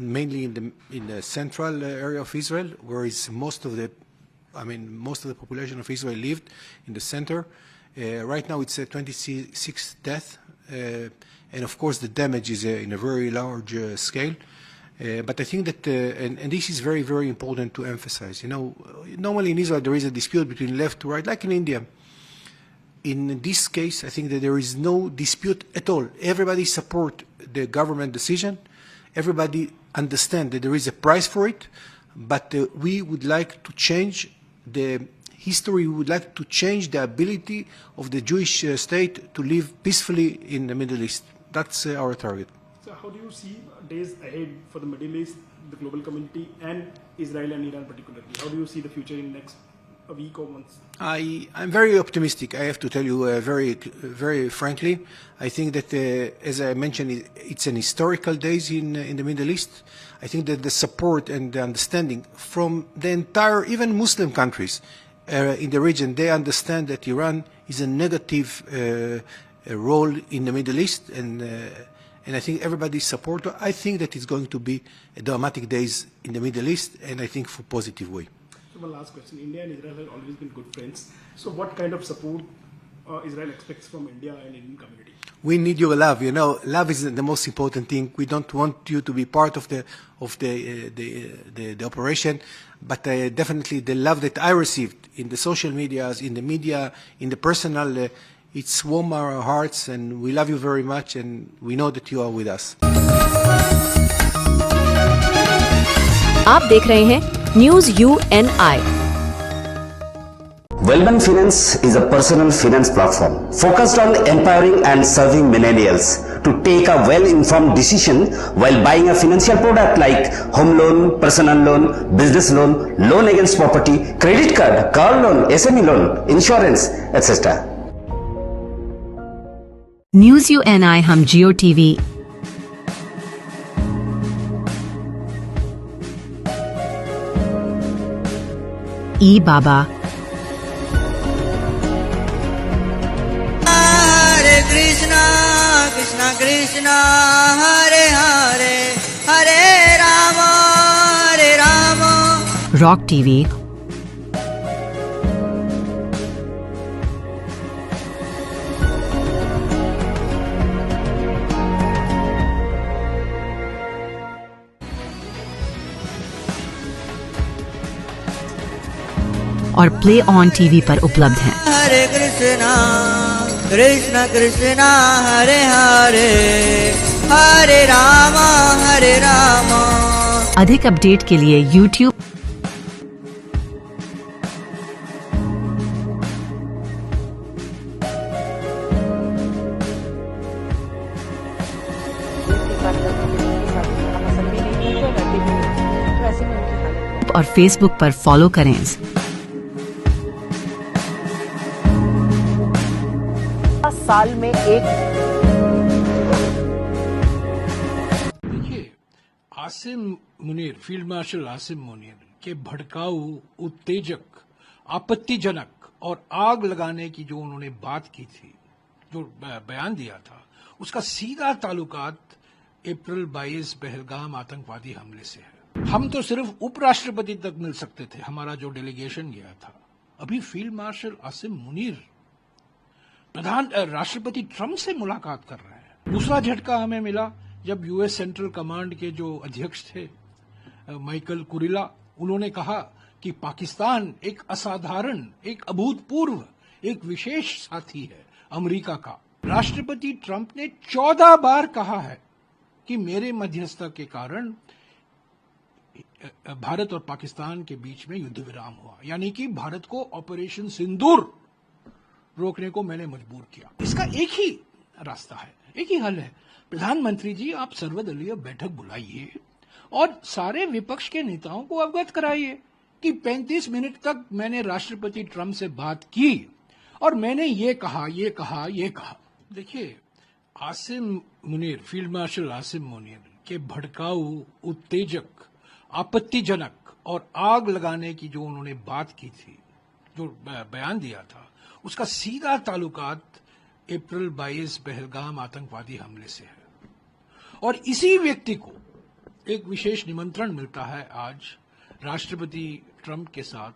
Mainly in the central area of Israel, where is most of the population of Israel lived, in the center. Right now it's 26 deaths, and of course the damage is in a very large scale. But I think that, and this is very, very important to emphasize. You know, normally in Israel there is a dispute between left to right, like in India. In this case, I think that there is no dispute at all. Everybody support the government decision. Everybody understand that there is a price for it, but we would like to change the history. We would like to change the ability of the Jewish state to live peacefully in the Middle East. That's our target. So how do you see days ahead for the Middle East, the global community, and Israel and Iran particularly? How do you see the future in next a week or months? I'm very optimistic. I have to tell you very, very frankly. I think that, as I mentioned, it's an historical days in the Middle East. I think that the support and the understanding from the entire, even Muslim countries in the region, they understand that Iran is a negative role in the Middle East, and I think everybody support. I think that it's going to be a dramatic days in the Middle East, and I think for positive way. One last question. India and Israel have always been good friends. So what kind of support Israel expects from India and Indian community? We need your love. You know, love is the most important thing. We don't want you to be part of the operation, but definitely the love that I received in the social medias, in the media, in the personal, it's warmed our hearts, and we love you very much, and we know that you are with us. आप देख रहे हैं news UNI. Wellman Finance is a personal finance platform focused on empowering and serving millennials to take a well-informed decision while buying a financial product like home loan, personal loan, business loan, loan against property, credit card, car loan, SME loan, insurance, etc. News UNI हम जियो TV ई बाबा हरे Krishna Krishna Krishna Hare Hare Hare Ram rock TV और play on TV पर उपलब्ध हैं। हरे कृष्णा कृष्णा कृष्णा हरे हरे हरे राम अधिक update के लिए YouTube और Facebook पर फॉलो करें। साल में एक देखिए, आसिम मुनीर, फील्ड मार्शल आसिम मुनीर के भड़काऊ, उत्तेजक, आपत्तिजनक और आग लगाने की जो उन्होंने बात की थी, जो बयान दिया था, उसका सीधा ताल्लुकात अप्रैल 22 पहलगाम आतंकवादी हमले से है। हम तो सिर्फ उपराष्ट्रपति तक मिल सकते थे, हमारा जो डेलीगेशन गया था। अभी फील्ड मार्शल आसिम मुनीर राष्ट्रपति ट्रंप से मुलाकात कर रहे हैं। दूसरा झटका हमें मिला जब यूएस सेंट्रल कमांड के जो अध्यक्ष थे माइकल कुरिला, उन्होंने कहा कि पाकिस्तान एक असाधारण, एक अभूतपूर्व, एक विशेष साथी है अमेरिका का। राष्ट्रपति ट्रंप ने 14 बार कहा है कि मेरे मध्यस्थता के कारण भारत और पाकिस्तान के बीच में युद्ध विराम हुआ, यानी कि भारत को ऑपरेशन सिंदूर रोकने को मैंने मजबूर किया। इसका एक ही रास्ता है, एक ही हल है। प्रधानमंत्री जी, आप सर्वदलीय बैठक बुलाइए और सारे विपक्ष के नेताओं को अवगत कराइए कि 35 मिनट तक मैंने राष्ट्रपति ट्रंप से बात की और मैंने ये कहा। देखिए, आसिम मुनीर, फील्ड मार्शल आसिम मुनीर के भड़काऊ, उत्तेजक, आपत्तिजनक और आग लगाने की जो उन्होंने बात की थी, जो बयान दिया था, उसका सीधा ताल्लुकात अप्रैल 22 पहलगाम आतंकवादी हमले से है। और इसी व्यक्ति को एक विशेष निमंत्रण मिलता है आज राष्ट्रपति ट्रंप के साथ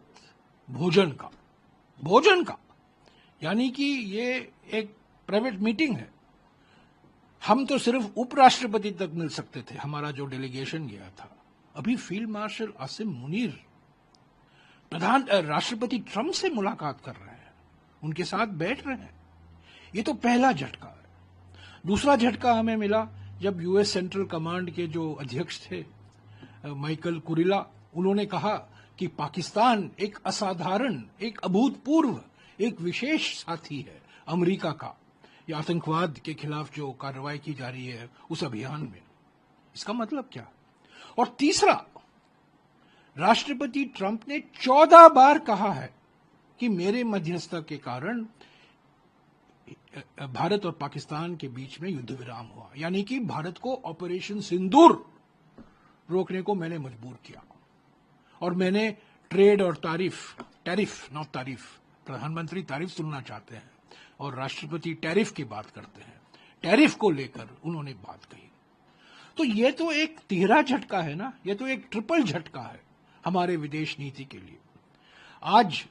भोजन का, यानी कि ये एक प्राइवेट मीटिंग है। हम तो सिर्फ उपराष्ट्रपति तक मिल सकते थे, हमारा जो डेलीगेशन गया था। अभी फील्ड मार्शल आसिम मुनीर राष्ट्रपति ट्रंप से मुलाकात कर रहे हैं, उनके साथ बैठ रहे हैं। ये तो पहला झटका है। दूसरा झटका हमें मिला जब यूएस सेंट्रल कमांड के जो अध्यक्ष थे माइकल कुरिला, उन्होंने कहा कि पाकिस्तान एक असाधारण, एक अभूतपूर्व, एक विशेष साथी है अमेरिका का, ये आतंकवाद के खिलाफ जो कार्रवाई की जा रही है उस अभियान में। इसका मतलब क्या? और तीसरा, राष्ट्रपति ट्रंप ने 14 बार कहा है कि मेरे मध्यस्थता के कारण भारत और पाकिस्तान के बीच में युद्ध विराम हुआ, यानी कि भारत को ऑपरेशन सिंदूर रोकने को मैंने मजबूर किया। और मैंने ट्रेड और टैरिफ नॉट तारीफ, प्रधानमंत्री तारीफ सुनना चाहते हैं और राष्ट्रपति टैरिफ की बात करते हैं, टैरिफ को लेकर उन्होंने बात कही। तो ये तो एक तिहरा झटका है ना, ये तो एक ट्रिपल झटका है हमारे विदेश नीति के लिए। आज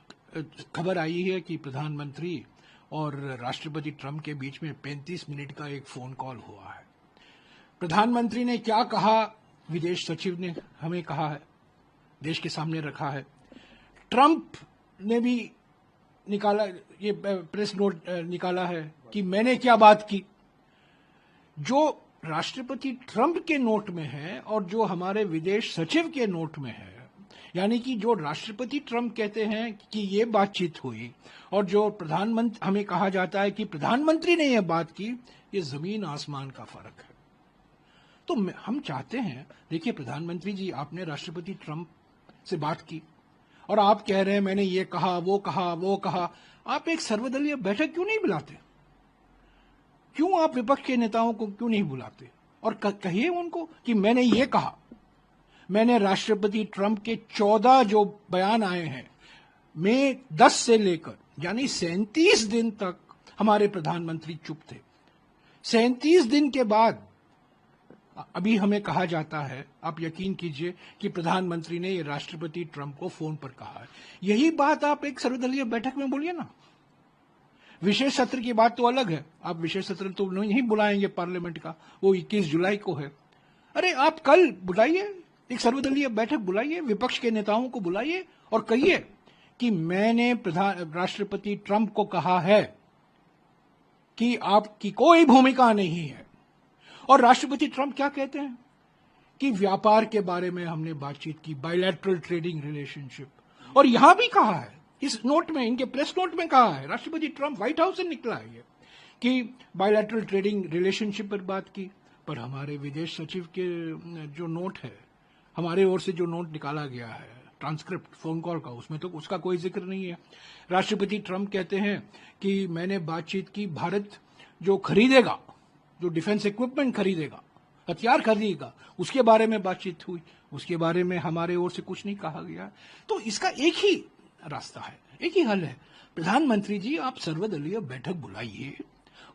खबर आई है कि प्रधानमंत्री और राष्ट्रपति ट्रंप के बीच में 35 मिनट का एक फोन कॉल हुआ है। प्रधानमंत्री ने क्या कहा, विदेश सचिव ने हमें कहा है, देश के सामने रखा है। ट्रंप ने भी निकाला, ये प्रेस नोट निकाला है कि मैंने क्या बात की। जो राष्ट्रपति ट्रंप के नोट में है और जो हमारे विदेश सचिव के नोट में है, यानी कि जो राष्ट्रपति ट्रंप कहते हैं कि ये बातचीत हुई और जो प्रधानमंत्री हमें कहा जाता है कि प्रधानमंत्री ने यह बात की, ये जमीन आसमान का फर्क है। तो हम चाहते हैं, देखिए प्रधानमंत्री जी, आपने राष्ट्रपति ट्रंप से बात की और आप कह रहे हैं मैंने ये कहा वो कहा। आप एक सर्वदलीय बैठक क्यों नहीं बुलाते? क्यों आप विपक्ष के नेताओं को क्यों नहीं बुलाते और कहिए उनको कि मैंने ये कहा। मैंने राष्ट्रपति ट्रंप के 14 जो बयान आए हैं, मई 10 से लेकर यानी 37 दिन तक हमारे प्रधानमंत्री चुप थे। 37 दिन के बाद अभी हमें कहा जाता है, आप यकीन कीजिए कि प्रधानमंत्री ने ये राष्ट्रपति ट्रंप को फोन पर कहा है। यही बात आप एक सर्वदलीय बैठक में बोलिए ना। विशेष सत्र की बात तो अलग है, आप विशेष सत्र तो नहीं बुलाएंगे पार्लियामेंट का, वो 21 जुलाई को है। अरे आप कल बुलाइए, एक सर्वदलीय बैठक बुलाइए, विपक्ष के नेताओं को बुलाइए और कहिए कि मैंने राष्ट्रपति ट्रंप को कहा है कि आपकी कोई भूमिका नहीं है। और राष्ट्रपति ट्रंप क्या कहते हैं कि व्यापार के बारे में हमने बातचीत की, बायलैटरल ट्रेडिंग रिलेशनशिप, और यहां भी कहा है, इस नोट में, इनके प्रेस नोट में कहा है, राष्ट्रपति ट्रंप व्हाइट हाउस से निकला है ये, कि बायलैटरल ट्रेडिंग रिलेशनशिप पर बात की। पर हमारे विदेश सचिव के जो नोट है, हमारे ओर से जो नोट निकाला गया है, ट्रांसक्रिप्ट फोन कॉल का, उसमें तो उसका कोई जिक्र नहीं है। राष्ट्रपति ट्रंप कहते हैं कि मैंने बातचीत की, भारत जो खरीदेगा, जो डिफेंस इक्विपमेंट खरीदेगा, हथियार खरीदेगा, उसके बारे में बातचीत हुई, उसके बारे में हमारे ओर से कुछ नहीं कहा गया। तो इसका एक ही रास्ता है, एक ही हल है। प्रधानमंत्री जी, आप सर्वदलीय बैठक बुलाइए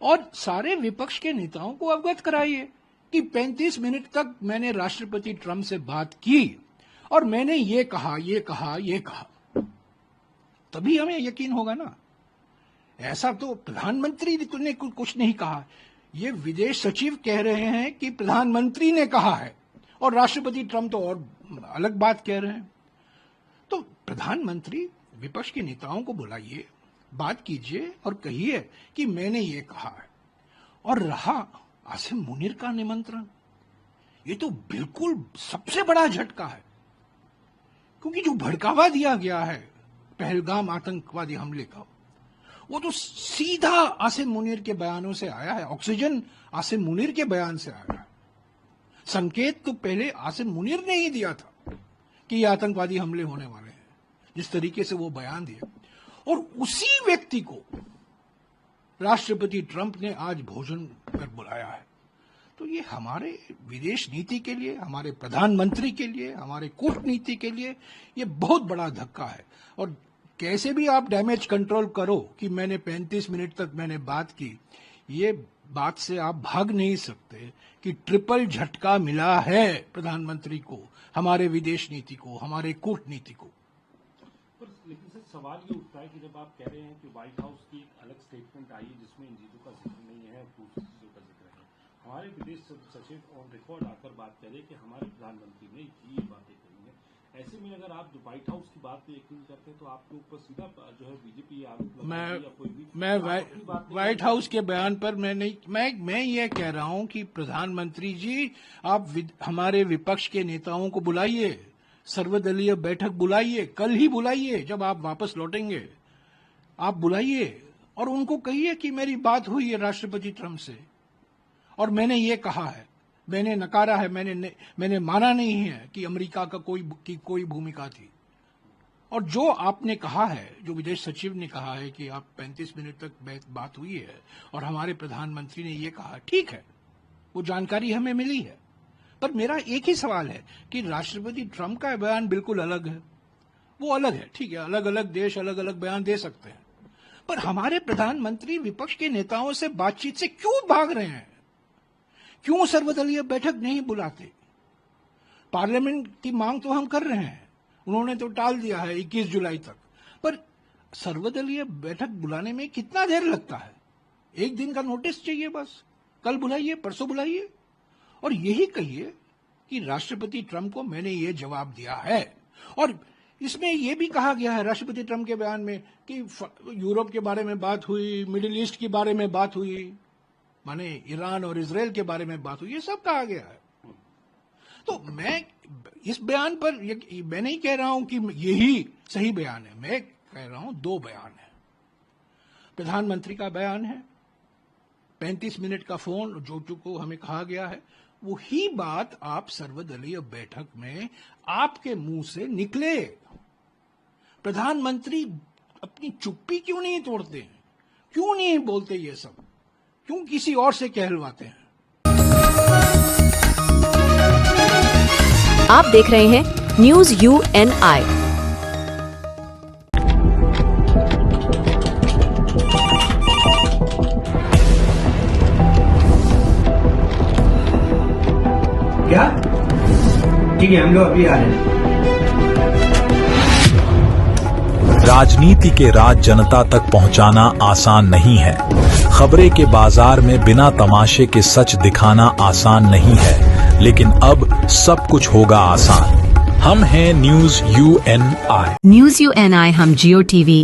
और सारे विपक्ष के नेताओं को अवगत कराइए कि 35 मिनट तक मैंने राष्ट्रपति ट्रंप से बात की और मैंने ये कहा, ये कहा, ये कहा, तभी हमें यकीन होगा ना। ऐसा तो प्रधानमंत्री ने कुछ नहीं कहा, ये विदेश सचिव कह रहे हैं कि प्रधानमंत्री ने कहा है और राष्ट्रपति ट्रंप तो और अलग बात कह रहे हैं। तो प्रधानमंत्री विपक्ष के नेताओं को बुलाइए, बात कीजिए और कहिए कि मैंने ये कहा है। और रहा आसिम मुनीर का निमंत्रण, ये तो बिल्कुल सबसे बड़ा झटका है, क्योंकि जो भड़कावा दिया गया है पहलगाम आतंकवादी हमले का, वो तो सीधा आसिम मुनीर के बयानों से आया है, ऑक्सीजन आसिम मुनीर के बयान से आया है। संकेत तो पहले आसिम मुनीर ने ही दिया था कि ये आतंकवादी हमले होने वाले हैं, जिस तरीके से वो बयान दिया, और उसी व्यक्ति को राष्ट्रपति ट्रंप ने आज भोजन पर बुलाया है। तो ये हमारे विदेश नीति के लिए, हमारे प्रधानमंत्री के लिए, हमारे कूटनीति के लिए ये बहुत बड़ा धक्का है। और कैसे भी आप डैमेज कंट्रोल करो कि मैंने 35 मिनट तक मैंने बात की, ये बात से आप भाग नहीं सकते कि ट्रिपल झटका मिला है प्रधानमंत्री को, हमारे विदेश नीति को, हमारे कूटनीति को। लेकिन सर सवाल ये उठता है कि जब आप कह रहे हैं कि व्हाइट हाउस की एक अलग स्टेटमेंट आई है जिसमें इन चीजों का जिक्र नहीं है, दूसरी चीजों का जिक्र है, हमारे विदेश सचिव ऑन रिकॉर्ड आकर बात करें कि हमारे प्रधानमंत्री ने ये बातें कही है, ऐसे में अगर आप व्हाइट हाउस की बात पे यकीन करते हैं तो आपके ऊपर सीधा जो है बीजेपी आरोप मैं व्हाइट हाउस के बयान पर मैं ये कह रहा हूं कि प्रधानमंत्री जी, आप हमारे विपक्ष के नेताओं को बुलाइए, सर्वदलीय बैठक बुलाइए, कल ही बुलाइए, जब आप वापस लौटेंगे आप बुलाइए और उनको कहिए कि मेरी बात हुई है राष्ट्रपति ट्रंप से और मैंने ये कहा है, मैंने नकारा है, मैंने माना नहीं है कि अमेरिका का कोई भूमिका थी। और जो आपने कहा है, जो विदेश सचिव ने कहा है कि आप 35 मिनट तक बात हुई है और हमारे प्रधानमंत्री ने ये कहा, ठीक है, वो जानकारी हमें मिली है। पर मेरा एक ही सवाल है कि राष्ट्रपति ट्रंप का बयान बिल्कुल अलग है, वो अलग है, ठीक है, अलग अलग देश अलग अलग बयान दे सकते हैं, पर हमारे प्रधानमंत्री विपक्ष के नेताओं से बातचीत से क्यों भाग रहे हैं? क्यों सर्वदलीय बैठक नहीं बुलाते? पार्लियामेंट की मांग तो हम कर रहे हैं, उन्होंने तो टाल दिया है 21 जुलाई तक, पर सर्वदलीय बैठक बुलाने में कितना देर लगता है? एक दिन का नोटिस चाहिए बस, कल बुलाइए, परसों बुलाइए और यही कहिए कि राष्ट्रपति ट्रंप को मैंने ये जवाब दिया है। और इसमें यह भी कहा गया है राष्ट्रपति ट्रंप के बयान में कि यूरोप के बारे में बात हुई, मिडिल ईस्ट के बारे में बात हुई, माने ईरान और इजराइल के बारे में बात हुई, ये सब कहा गया है। तो मैं इस बयान पर मैं नहीं कह रहा हूं कि यही सही बयान है, मैं कह रहा हूं दो बयान है। प्रधानमंत्री का बयान है, 35 मिनट का फोन जो को हमें कहा गया है, वही बात आप सर्वदलीय बैठक में आपके मुंह से निकले। प्रधानमंत्री अपनी चुप्पी क्यों नहीं तोड़ते हैं? क्यों नहीं बोलते ये सब? क्यों किसी और से कहलवाते हैं? आप देख रहे हैं न्यूज UNI। क्या? ठीक है, हम लोग अभी आ रहे हैं। राजनीति के राज जनता तक पहुंचाना आसान नहीं है। खबरें के बाजार में बिना तमाशे के सच दिखाना आसान नहीं है, लेकिन अब सब कुछ होगा आसान। हम हैं न्यूज UNI। न्यूज UNI हम जियो टीवी,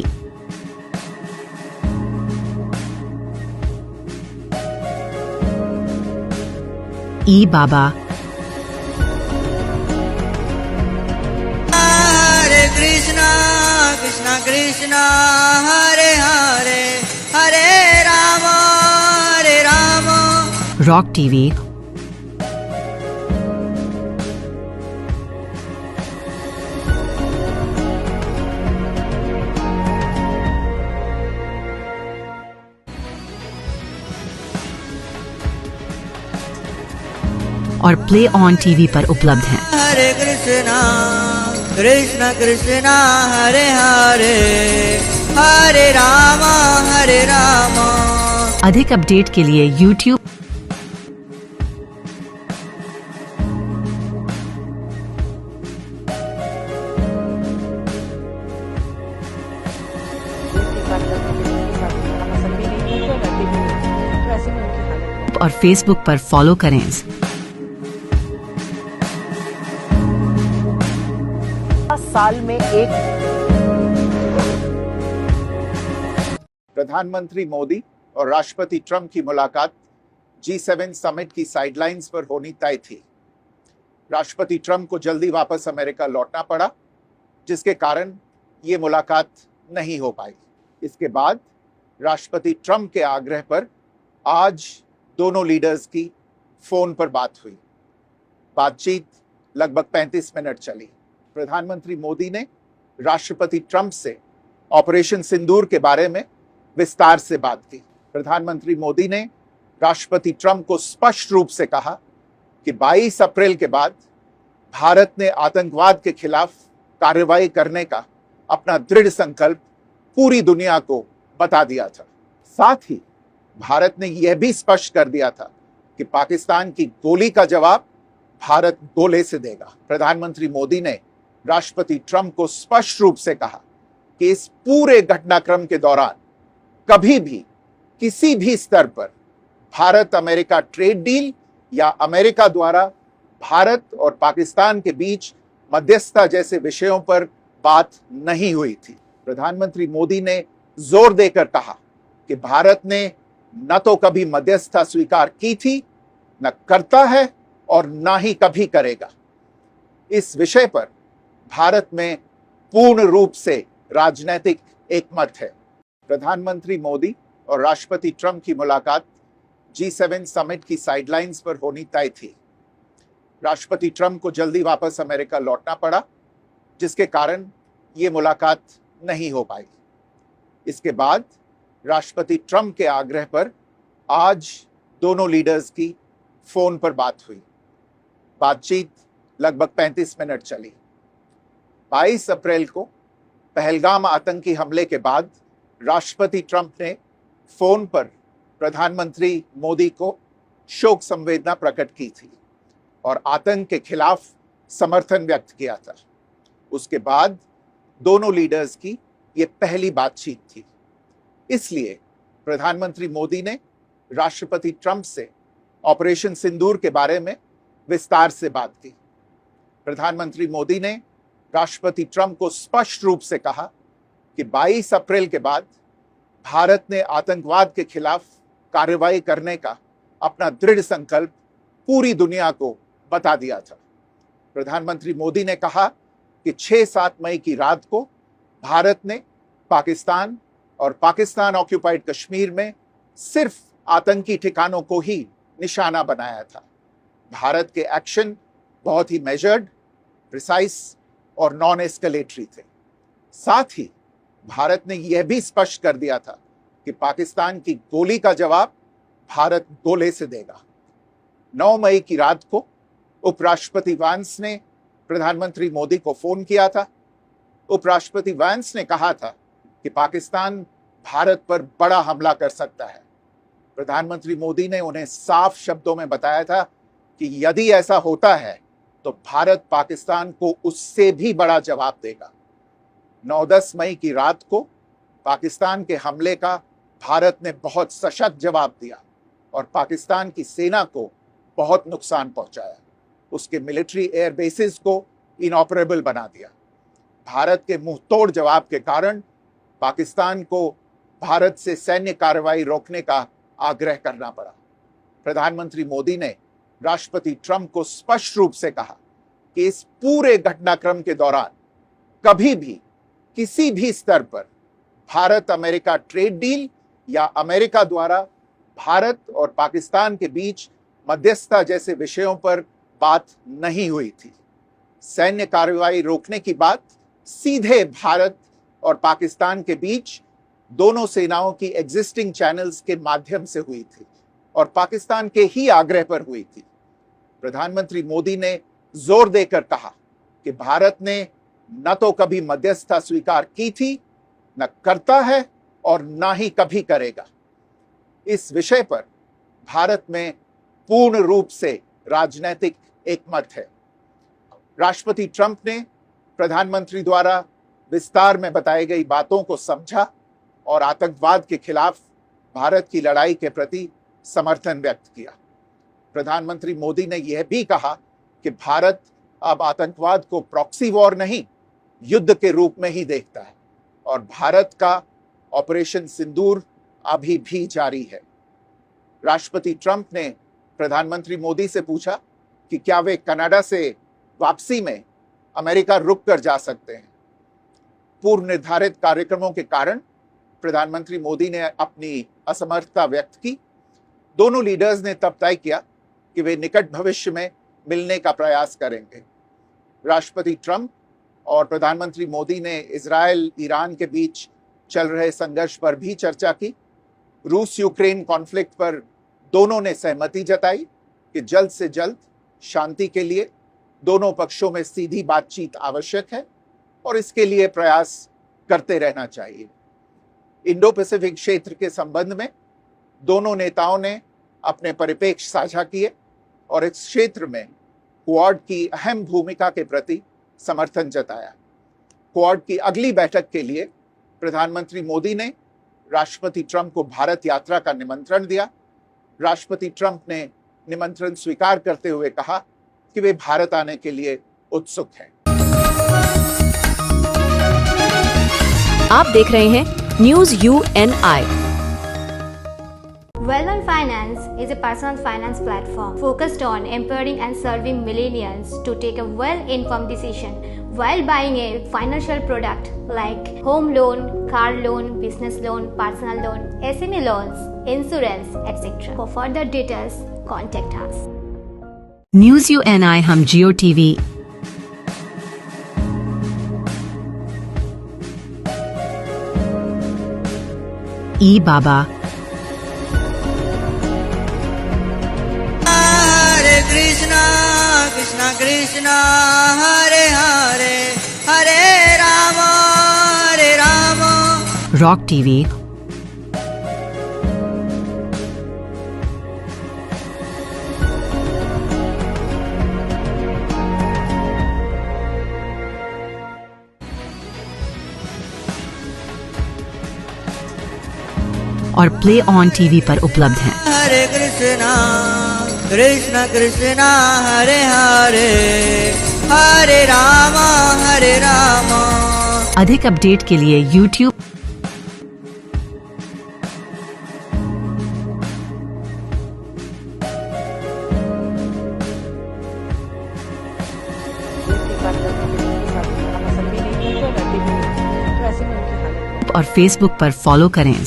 ई बाबा, हरे कृष्णा कृष्णा कृष्णा हरे हरे हरे राम रॉक टीवी, और प्ले ऑन टीवी पर उपलब्ध हैं। हरे कृष्णा कृष्णा कृष्णा हरे हरे हरे राम अधिक अपडेट के लिए YouTube और Facebook पर फॉलो करें। साल में एक प्रधानमंत्री मोदी और राष्ट्रपति ट्रंप की मुलाकात G7 समिट की साइडलाइंस पर होनी तय थी। राष्ट्रपति ट्रंप को जल्दी वापस अमेरिका लौटना पड़ा, जिसके कारण ये मुलाकात नहीं हो पाई। इसके बाद राष्ट्रपति ट्रंप के आग्रह पर आज दोनों लीडर्स की फोन पर बात हुई। बातचीत लगभग 35 मिनट चली। प्रधानमंत्री मोदी ने राष्ट्रपति ट्रंप से ऑपरेशन सिंदूर के बारे में विस्तार से बात की। प्रधानमंत्री मोदी ने राष्ट्रपति ट्रंप को स्पष्ट रूप से कहा कि 22 अप्रैल के बाद भारत ने आतंकवाद के खिलाफ कार्रवाई करने का अपना दृढ़ संकल्प पूरी दुनिया को बता दिया था। साथ ही भारत ने यह भी स्पष्ट कर दिया था कि पाकिस्तान की गोली का जवाब भारत गोले से देगा। प्रधानमंत्री मोदी ने राष्ट्रपति ट्रंप को स्पष्ट रूप से कहा कि इस पूरे घटनाक्रम के दौरान कभी भी किसी भी स्तर पर भारत अमेरिका ट्रेड डील या अमेरिका द्वारा भारत और पाकिस्तान के बीच मध्यस्थता जैसे विषयों पर बात नहीं हुई थी। प्रधानमंत्री मोदी ने जोर देकर कहा कि भारत ने न तो कभी मध्यस्थता स्वीकार की थी, न करता है और न ही कभी करेगा। इस विषय पर भारत में पूर्ण रूप से राजनीतिक एकमत है। प्रधानमंत्री मोदी और राष्ट्रपति ट्रंप की मुलाकात G7 समिट की साइडलाइंस पर होनी तय थी। राष्ट्रपति ट्रंप को जल्दी वापस अमेरिका लौटना पड़ा, जिसके कारण ये मुलाकात नहीं हो पाई। इसके बाद राष्ट्रपति ट्रंप के आग्रह पर आज दोनों लीडर्स की फोन पर बात हुई। बातचीत लगभग 35 मिनट चली। 22 अप्रैल को पहलगाम आतंकी हमले के बाद राष्ट्रपति ट्रंप ने फोन पर प्रधानमंत्री मोदी को शोक संवेदना प्रकट की थी और आतंक के खिलाफ समर्थन व्यक्त किया था। उसके बाद दोनों लीडर्स की ये पहली बातचीत थी। इसलिए प्रधानमंत्री मोदी ने राष्ट्रपति ट्रंप से ऑपरेशन सिंदूर के बारे में विस्तार से बात की। प्रधानमंत्री मोदी ने राष्ट्रपति ट्रंप को स्पष्ट रूप से कहा कि 22 अप्रैल के बाद भारत ने आतंकवाद के खिलाफ कार्रवाई करने का अपना दृढ़ संकल्प पूरी दुनिया को बता दिया था। प्रधानमंत्री मोदी ने कहा कि 6-7 मई की रात को भारत ने पाकिस्तान और पाकिस्तान ऑक्यूपाइड कश्मीर में सिर्फ आतंकी ठिकानों को ही निशाना बनाया था। भारत के एक्शन बहुत ही मेजर्ड, प्रिसाइज और नॉन एस्केलेटरी थे। साथ ही भारत ने यह भी स्पष्ट कर दिया था कि पाकिस्तान की गोली का जवाब भारत गोले से देगा। 9 मई की रात को उपराष्ट्रपति वांस ने प्रधानमंत्री मोदी को फोन किया था। उपराष्ट्रपति वांस ने कहा था कि पाकिस्तान भारत पर बड़ा हमला कर सकता है। प्रधानमंत्री मोदी ने उन्हें साफ शब्दों में बताया था कि यदि ऐसा होता है तो भारत पाकिस्तान को उससे भी बड़ा जवाब देगा। 9-10 मई की रात को पाकिस्तान के हमले का भारत ने बहुत सशक्त जवाब दिया और पाकिस्तान की सेना को बहुत नुकसान पहुंचाया। उसके मिलिट्री एयर बेसिस को इनऑपरेबल बना दिया। भारत के मुंहतोड़ जवाब के कारण पाकिस्तान को भारत से सैन्य कार्रवाई रोकने का आग्रह करना पड़ा। प्रधानमंत्री मोदी ने राष्ट्रपति ट्रंप को स्पष्ट रूप से कहा कि इस पूरे घटनाक्रम के दौरान कभी भी किसी भी स्तर पर भारत अमेरिका ट्रेड डील या अमेरिका द्वारा भारत और पाकिस्तान के बीच मध्यस्थता जैसे विषयों पर बात नहीं हुई थी। सैन्य कार्रवाई रोकने की बात सीधे भारत और पाकिस्तान के बीच दोनों सेनाओं की एग्जिस्टिंग चैनल्स के माध्यम से हुई थी और पाकिस्तान के ही आग्रह पर हुई थी। प्रधानमंत्री मोदी ने जोर देकर कहा कि भारत ने न तो कभी मध्यस्थता स्वीकार की थी, न करता है और न ही कभी करेगा। इस विषय पर भारत में पूर्ण रूप से राजनीतिक एकमत है। राष्ट्रपति ट्रंप ने प्रधानमंत्री द्वारा विस्तार में बताई गई बातों को समझा और आतंकवाद के खिलाफ भारत की लड़ाई के प्रति समर्थन व्यक्त किया। प्रधानमंत्री मोदी ने यह भी कहा कि भारत अब आतंकवाद को प्रॉक्सी वॉर नहीं, युद्ध के रूप में ही देखता है और भारत का ऑपरेशन सिंदूर अभी भी जारी है। राष्ट्रपति ट्रंप ने प्रधानमंत्री मोदी से पूछा कि क्या वे कनाडा से वापसी में अमेरिका रुक कर जा सकते हैं। पूर्व निर्धारित कार्यक्रमों के कारण प्रधानमंत्री मोदी ने अपनी असमर्थता व्यक्त की। दोनों लीडर्स ने तब तय किया कि वे निकट भविष्य में मिलने का प्रयास करेंगे। राष्ट्रपति ट्रंप और प्रधानमंत्री मोदी ने इजरायल ईरान के बीच चल रहे संघर्ष पर भी चर्चा की। रूस यूक्रेन कॉन्फ्लिक्ट पर दोनों ने सहमति जताई कि जल्द से जल्द शांति के लिए दोनों पक्षों में सीधी बातचीत आवश्यक है और इसके लिए प्रयास करते रहना चाहिए। इंडो पैसिफिक क्षेत्र के संबंध में दोनों नेताओं ने अपने परिप्रेक्ष्य साझा किए और इस क्षेत्र में क्वाड की अहम भूमिका के प्रति समर्थन जताया। क्वाड की अगली बैठक के लिए प्रधानमंत्री मोदी ने राष्ट्रपति ट्रंप को भारत यात्रा का निमंत्रण दिया। राष्ट्रपति ट्रंप ने निमंत्रण स्वीकार करते हुए कहा कि वे भारत आने के लिए उत्सुक हैं। आप देख रहे हैं news UNI। Well-Known Finance is a personal finance platform focused on empowering and serving millennials to take a well-informed decision while buying a financial product like home loan, car loan, business loan, personal loan, SME loans, insurance, etc. For further details, contact us. News UNI हम जियो TV ई बाबा हरे Krishna Krishna Krishna Hare Hare Hare Ram rock TV और play on TV पर उपलब्ध हैं। हरे कृष्णा कृष्णा कृष्णा हरे हरे हरे राम अधिक update के लिए YouTube बात करते हैं हम असल भी नहीं करते और रहते भी नहीं, तो ऐसे में उनकी हालत और फेसबुक पर फॉलो करें।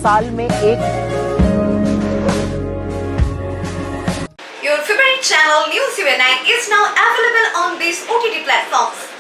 साल में एक Your favorite channel News UNI is now available on these OTT platforms.